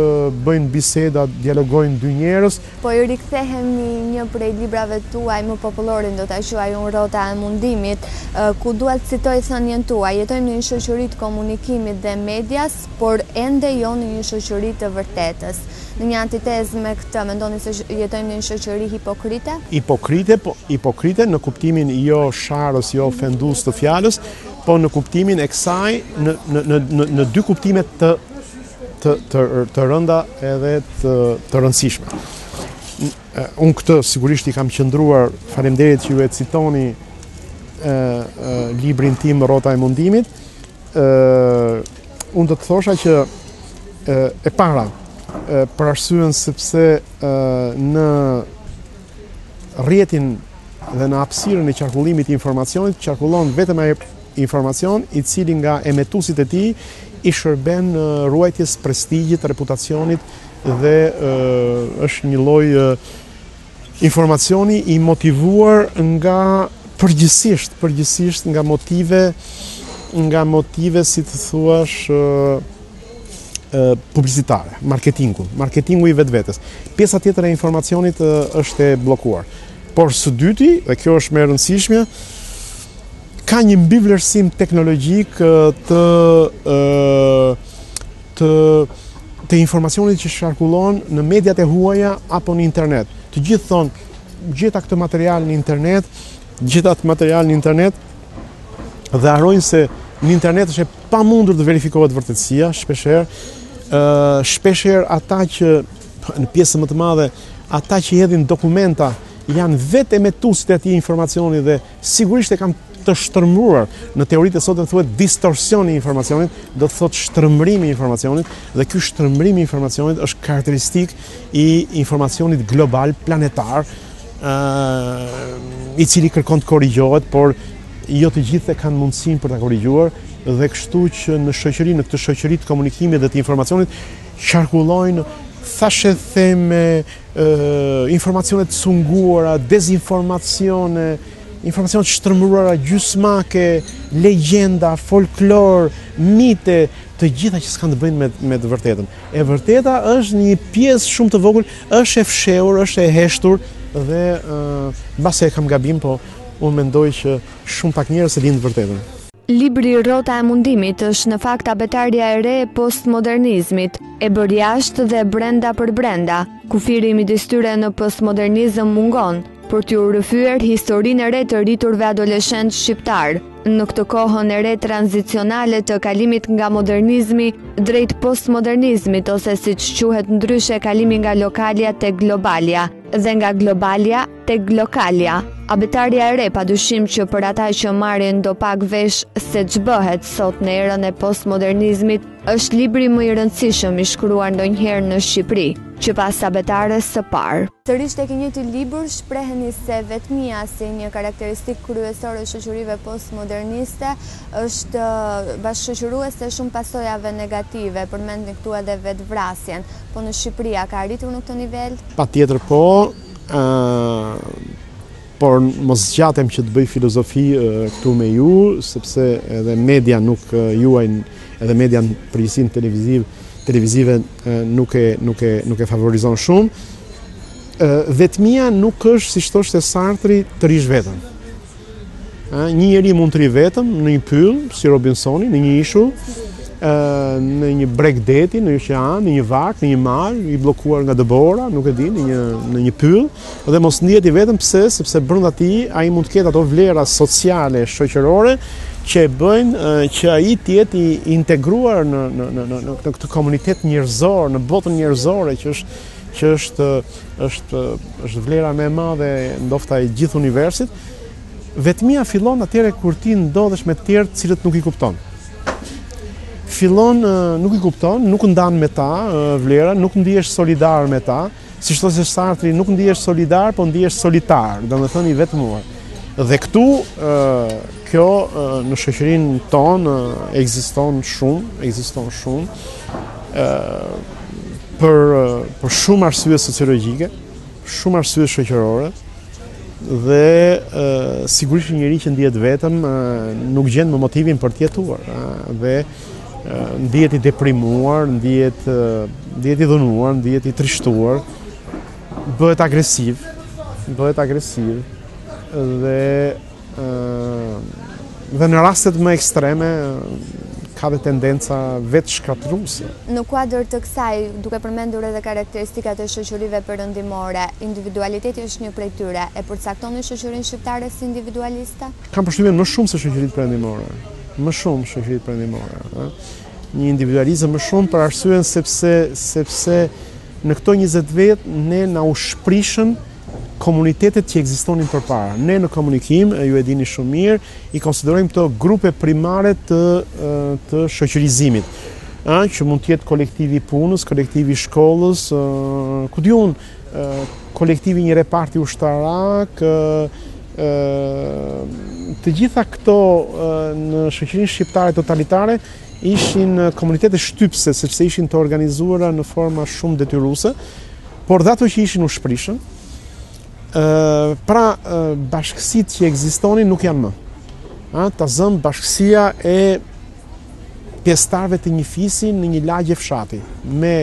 bëjnë biseda, dialogojnë dy njerëz. Po i rikthehemi një prej librave tuaj më popullorin, do ta quaj unë Rrota e mundimit, ku dua të citoj thënien tuaj: jetojmë në një shoqëri të komunikimit dhe medias, por ende jo në një shoqëri të vërtetës. Në një antitezë me këtë, mendoni se jetojmë në një shoqëri hipokrite? Hipokrite në kuptimin jo sharës, jo ofendus të fjalës, po në kuptimin e kësaj, në dy kuptime të rënda edhe të rëndësishme. Unë këtë sigurisht i kam qëndruar, faleminderit që ju e citoni librin tim Rrota e mundimit. Unë do të thosha që e para, për arsyen sepse në rrjetin dhe në hapësirën e qarkullimit të informacionit qarkullon vetëm ai informacion i cili nga emetuesit e tij i shërben ruajtjes prestigjit, reputacionit dhe është një lloj informacioni i motivuar nga përgjithsisht nga motive si të thuash publicitare, marketingu i vetvetes. Pjesa tjetër e informacionit është e bllokuar. Por së dyti, dhe kjo është më e rëndësishme, ka një mbivlerësim teknologjik të informacionit që qarkullon në mediat e huaja apo në internet. Të gjithë thonë, gjeta këtë material në internet, dhe harrojnë se në internet është e pamundur të verifikohet vërtetësia, shpeshherë ata që në pjesën më të madhe, ata që hedhin dokumenta janë vetë emetuesit e atij informacioni dhe sigurisht e kanë të shtrëmbruar. Në teoritë e sotme thuhet distorsioni i informacionit, do të thotë shtrëmbrimi i informacionit, dhe ky shtrëmbrim i informacionit është karakteristik i informacionit global, planetar, i cili kërkon të korrigjohet, por jo të gjithë kanë mundësinë për ta korrigjuar, dhe kështu që në këtë shoqëri të komunikimit dhe të informacionit qarkullojnë thashë theme, informacione të sunguara, dezinformacione, informacione të shtrëmbruara, gjysmake, legjenda, folklor, mite, të gjitha që s'kan të bëjnë me të vërtetën. E vërteta është një pjesë shumë të vogël, është e fshehur, është e heshtur dhe mbase e kam gabim, po unë mendoj që shumë pak njerëz e dinë të vërtetën. Libri Rrota e mundimit është në fakt abetarja e re e postmodernizmit, e bërë jashtë dhe brenda për brenda. Kufiri midis tyre në postmodernizëm mungon, për t'ju rrëfyer historinë e re të rriturve adoleshentë shqiptar në këtë kohën e re tranzicionale të kalimit nga modernizmi drejt postmodernizmit, ose siç quhet ndryshe kalimi nga lokalia tek globalia dhe nga globalia tek lokalia. Abetaria e re padyshim që për ata që marrin do pak vesh se ç'bëhet sot në erën e postmodernizmit, është libri më i rëndësishëm i shkruar ndonjëherë në Shqipëri, që pas abetares së parë. Sërish tek i njëjti libër shpreheni se vetmia si një karakteristikë kryesore e shoqërive postmoderniste është bashkëshoqëruese shumë pasojave negative, përmendni këtu edhe vetvrasjen. Po në Shqipëri a ka arritur në këtë nivel? Patjetër po, por mos zgjatem që të bëj filozofi këtu me ju, sepse edhe media nuk juajnë, edhe media në përgjithësinë televizive nuk e favorizon shumë. Vetmia nuk është, siç thoshte Sartri, të rish vetëm. Një njeri mund të ri vetëm në një pyll, si Robinsoni, në një ishull, në një breg deti, në një oqean, në një vark, në një mal, i bllokuar nga dëbora, nuk e di, në një pyll, dhe mos ndihet i vetëm. Pse? Sepse brenda tij ai mund të ketë ato vlera sociale, shoqërore që e bëjnë që ai të jetë i integruar në këtë komunitet njerëzor, në botën njerëzore që është vlera më e madhe ndofta e gjithë universit. Vetmia fillon atëherë kur ti ndodhesh me të tjerë të cilët nuk i kupton. Fillon nuk i kupton, nuk ndan me ta vlera, nuk ndihesh solidar me ta. Siç thoshte Sartri, nuk ndihesh solidar, po ndihesh solitar, domethënë i vetmuar. Dhe këtu kjo në shoqërinë tonë ekziston shumë për shumë arsye sociologjike, shumë arsye shoqërore, dhe sigurisht një njeri që ndihet vetëm nuk gjen më motivin për të jetuar, dhe ndihet i deprimuar, ndihet i dhunuar, ndihet i trishtuar, bëhet agresiv dhe në rastet më ekstreme ka dhe tendenca vetë shkatërruese. Në kuadër të kësaj, duke përmendur edhe karakteristikat e shoqërive perëndimore, individualiteti është një prej tyre. E përcaktoni shoqërinë shqiptare si individualiste? Kam përshtypjen më shumë se shoqëritë perëndimore. Më shumë shoqëritë perëndimore. Një individualizëm më shumë për arsyen sepse në këto 20 vjet ne na u shprishën komunitetet që ekzistonin përpara. Ne në komunikim, ju e dini shumë mirë, i konsiderojmë këto grupe primare të shoqërizimit, që mund të jetë kolektivi i punës, kolektivi i shkollës, ku diun, kolektivi një reparti ushtarak, të gjitha këto në shoqërinë shqiptare totalitare ishin komunitete shtypse, sepse ishin të organizuara në forma shumë detyruese, por dhe ato që ishin u shprishën. Pra bashkësitë që ekzistonin nuk janë më. Ta zëm bashkësia e pjesëtarëve të një fisi në një lagje fshati, me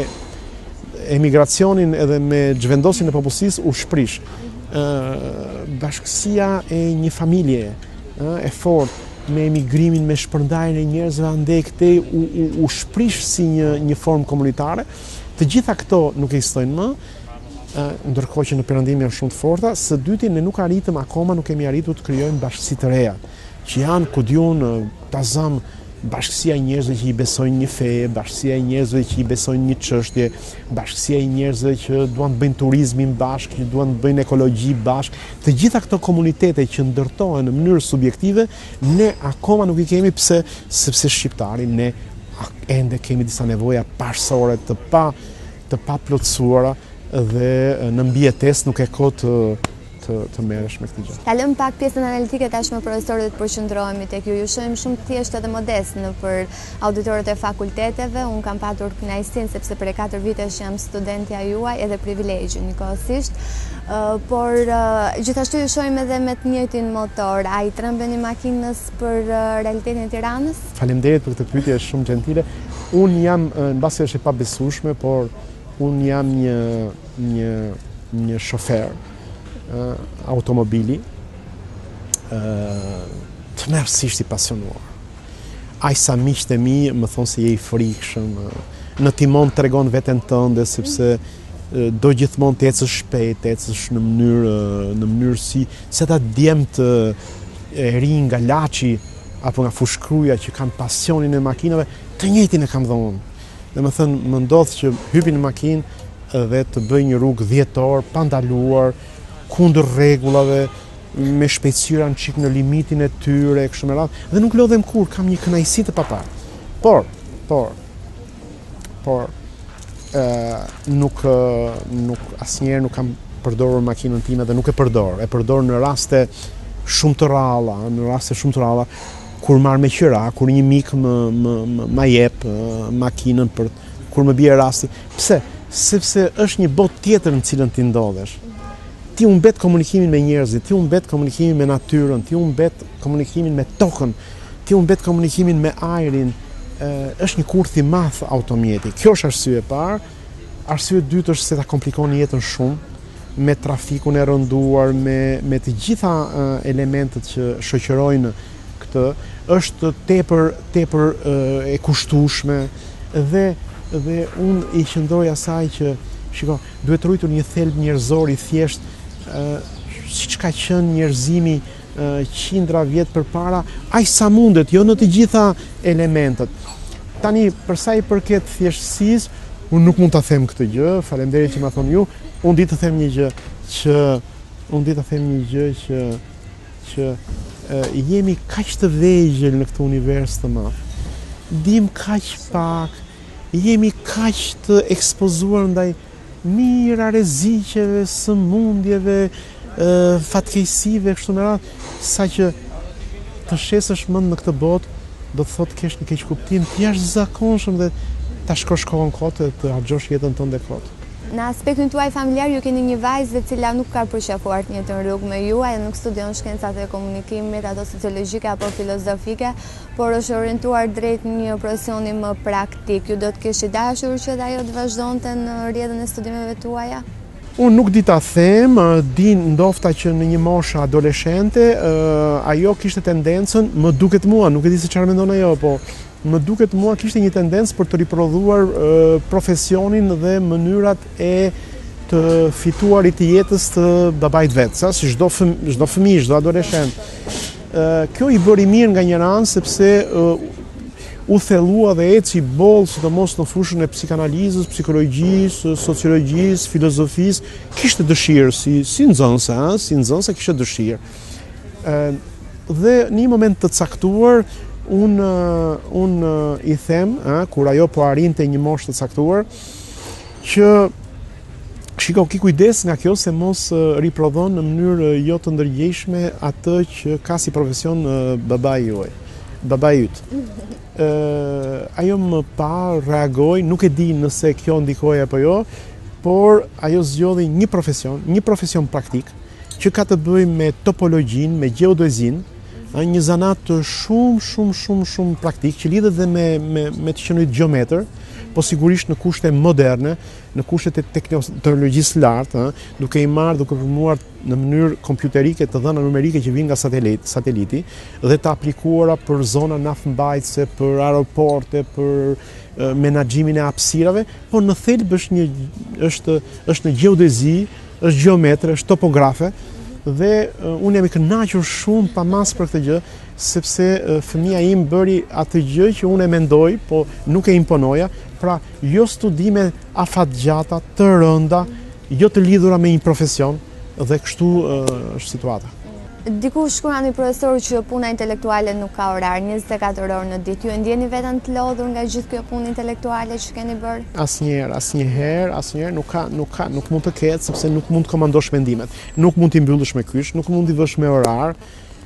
emigracionin edhe me zhvendosin e popullsisë u shprish. Bashkësia e një familje e fortë, me emigrimin, me shpërndajën e njerëzve andej këtej u shprish si një formë komunitare. Të gjitha këto nuk ekzistojnë më, ndërkohë që në perëndim janë shumë të forta. Së dyti, ne nuk kemi arritur të krijojmë bashkësi të reja, që janë, ku diun, ta zëm, bashkësia e njerëzve që i besojnë një fe, bashkësia e njerëzve që i besojnë një çështje, bashkësia e njerëzve që duan të bëjnë turizmin bashkë, që duan të bëjnë ekologji bashkë. Të gjitha këto komunitete që ndërtohen në mënyrë subjektive, ne akoma nuk i kemi. Pse? Sepse shqiptari ne ende kemi disa nevoja parsore të pa plotësuara dhe në mbijetesë nuk e ka të merresh me këtë gjë. Ta lëm pak pjesën analitike tashmë profesorë dhe të përqendrohemi tek ju. Ju shohim shumë thjesht edhe modest nëpër auditorët e fakulteteve. Unë kam patur kënaqësinë sepse për 4 vitesh jam studentja juaj edhe privilegjin njëkohësisht. Por gjithashtu ju shohim edhe me të njëjtin motor. A i trembeni makinës për realitetin e Tiranës? Faleminderit për këtë pyetje shumë gjentile. Unë jam, mbasi është e pabesueshme, por unë jam një shofer automobili të mërësisht i pasionuar. Aj sa miqtë e mi më thonë se je i frikshëm, në timon të regon veten tënde, sepse do gjithmonë të ecësh shpejt, të ecësh në mënyrë si ata djemt e ri nga Laçi apo nga Fushkruja që kanë pasionin e makinave, të njëjtin e kam dhënë unë. Domethënë më ndodh që hypi në makinë dhe të bëj një rrugë 10 orë pa ndaluar, kundër rregullave, me shpejtësira në çik në limitin e tyre kështu me radhë, dhe nuk lodhem kur, kam një kënaqësi të papar. Por nuk asnjëherë nuk kam përdorur makinën time dhe nuk e përdor në raste shumë të rralla, kur marr me qira, kur një mik më jep makinën kur më bie rasti. Pse? Sepse është një botë tjetër në cilën ti ndodhesh. Ti humbet komunikimin me njerëzit, ti humbet komunikimin me natyrën, ti humbet komunikimin me tokën, ti humbet komunikimin me ajrin. Është një kurth i madh automjeti. Kjo është arsye e parë. Arsye e dytë është se ta komplikon jetën shumë me trafikun e rënduar, me të gjitha elementet që shoqërojnë këtë, është tepër e kushtueshme dhe unë i qëndroj asaj që duhet rritur një thelb njerëzor i thjesht, siç ka qenë njerëzimi qindra vjet përpara, aq sa mundet, jo në të gjitha elementet. Tani, për sa i përket thjeshtësisë, unë nuk mund ta them këtë gjë, faleminderit që ma thoni ju. Unë di të them një gjë që jemi kaq të vegjël në këtë univers të madh. Dim kaq pak, jemi kaq të ekspozuar ndaj mira rreziqeve, sëmundjeve, fatkeqësive kështu me radhë, saqë të shesësh mend në këtë botë do të thotë kesh një keq kuptim të jashtëzakonshëm dhe ta shkosh kohën kot e të harxhosh jetën tënde kot. Në aspektin tuaj familjar, ju keni një vajzë e cila nuk ka përqafuar të njëjtën rrugë me ju, ajo nuk studion shkencat e komunikimit, ato sociologjike apo filozofike, por është orientuar drejt një profesioni më praktik. Ju do të kishit dashur që ajo të vazhdonte në rrjedhën e studimeve tuaja? Unë nuk di ta them, di ndofta që në një moshë adoleshente ajo kishte tendencën, më duket mua, nuk e di se çfarë mendon ajo, po më duket mua kishte një tendencë për të riprodhuar profesionin dhe mënyrat e të fituarit të jetës të babait vet, si çdo fëmijë, çdo adoleshent. Kjo i bëri mirë nga një anë sepse u thellua dhe eci boll, sidomos në fushën e psikanalizës, psikologjisë, sociologjisë, filozofisë, kishte dëshirë si nxënëse kishte dëshirë. Dhe në një moment të caktuar unë i them, kur ajo po arrinte një moshë të caktuar, që shiko, ki kujdes nga kjo se mos riprodhon në mënyrë jo të ndërgjegjshme atë që ka si profesion babai yt. Ajo më pa, reagoj, nuk e di nëse kjo ndikoi apo jo, por ajo zgjodhi një profesion praktik që ka të bëjë me topologjinë, me gjeodezin, një zanat shumë praktik që lidhet dhe me të qenurit gjeometër, po sigurisht në kushte moderne, në kushtet e teknologjisë lartë, duke formuar në mënyrë kompjuterike të dhëna numerike që vinë nga sateliti dhe të aplikuara për zona naftëmbajtëse, për aeroporte, për menaxhimin e hapësirave, po në thelb është në gjeodezi, është gjeometre, është topografe, dhe unë jam i kënaqur shumë pa mas për këtë gjë, sepse fëmia im bëri atë gjë që unë e mendoj, po nuk e imponoja, pra jo studime afatgjata, të rënda, jo të lidhura me një profesion, dhe kështu është situata. Dikush shkruan një profesor që puna intelektuale nuk ka orar, 24 orë në ditë. Ju e ndjeni veten të lodhur nga gjithë kjo punë intelektuale që keni bërë? Asnjëherë nuk mund të ketë, sepse nuk mund të komandosh mendimet. Nuk mund t'i mbyllësh me kyç, nuk mund t'i vësh me orar,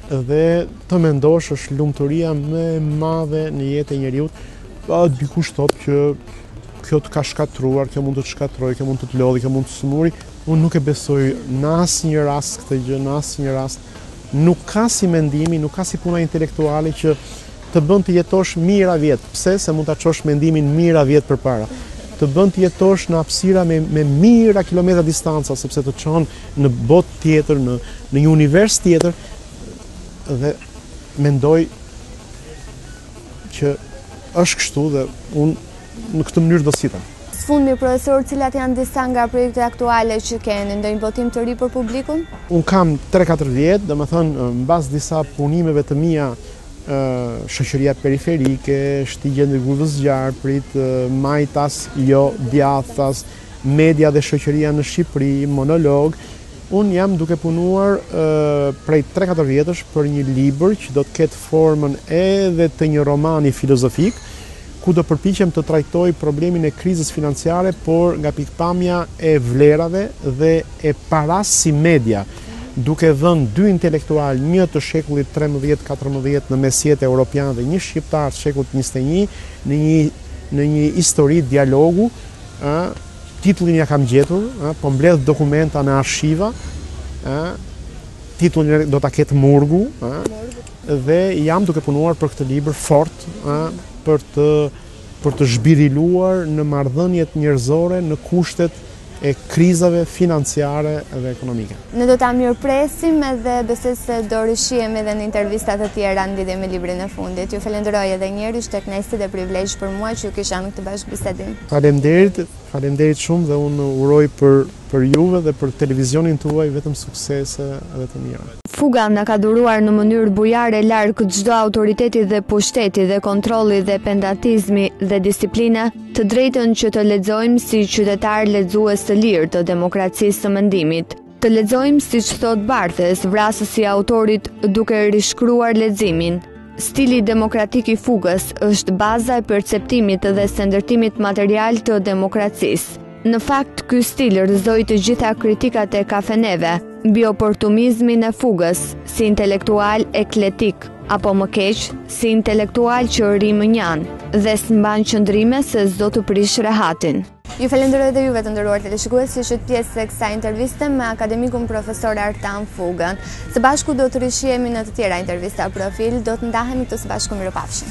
dhe të mendosh është lumturia më e madhe në jetë e njeriu. Dikush thotë që kjo të ka shkatruar, kjo mund të të shkatrojë, kjo mund të të lodhi, kjo mund të smuri. Unë nuk e besoj në asnjë rast këtë gjë, në asnjë rast. Nuk ka si mendimi, nuk ka si puna intelektuale që të bën të jetosh mijëra vjet. Pse? Se mund ta çosh mendimin mijëra vjet përpara. Të bën të jetosh në hapësira me mijëra kilometra distanca, sepse të çon në botë tjetër, në një univers tjetër, dhe mendoj që është kështu dhe unë në këtë mënyrë do sitem. Sfundmi, profesor, cilat janë disa nga projekte aktuale që keni, ndonjë botim të ri për publikun? Unë kam 3-4 vjetë, dhe më thënë, në bazë disa punimeve të mia, shoqëria periferike, shtigje në gruvës Gjarprit, Majtas, jo, Djathas, media dhe shoqëria në Shqipëri, monolog, unë jam duke punuar prej 3-4 vjetësh për një libër që do të ketë formën edhe të një romani filozofik, ku do përpiqem të trajtoj problemin e krizës financiare, por nga pikpamja e vlerave dhe e paras si media, duke dhënë 2 intelektual, një të shekullit 13-14 në mesjet europian dhe një shqiptar të shekullit 21 në një histori dialogu. Titullin ja kam gjetur, po mbledh dokumenta në arshiva, titullin do ta ketë Murgu, dhe jam duke punuar për këtë libër fort, për të zhbiriluar në marrëdhëniet njerëzore në kushtet e krizave financiare dhe ekonomike. Ne do ta mirëpresim edhe besoj se do rishihemi edhe në intervista të tjera në lidhje me librin e fundit. Ju falenderoj edhe një herë, ishte kënaqësi dhe privilegj për mua që ju kisha në këtë bashkëbisedim. Faleminderit shumë dhe unë uroj për juve dhe për televizionin tuaj vetëm suksese dhe të mira. Fuga na ka dhuruar në mënyrë bujare larg çdo autoriteti dhe pushteti dhe kontrolli dhe pendatizmi dhe disiplina, të drejtën që të lexojmë si qytetar lexues të lirë të demokracisë së mendimit. Të lexojmë siç thot Barthes, vrasësi i autorit duke rishkruar leximin. Stili demokratik i fugës është baza e perceptimit dhe stërtimit material të demokracisë. Në fakt, ky stil rrëzoi të gjitha kritikat e kafeneve, mbi oportunizmin e fugës, si intelektual ekletik, apo më keq, si intelektual që rri mënjan, dhe s'mban qëndrime se s'do të prish rehatin. Ju falenderoj dhe juve të nderuar teleshikues që ishit pjesë e kësaj interviste me akademikun profesor Artan Fugën. Së bashku do të rishihemi në të tjera intervista profil, do të ndahemi këtu së bashku, mirupafshim.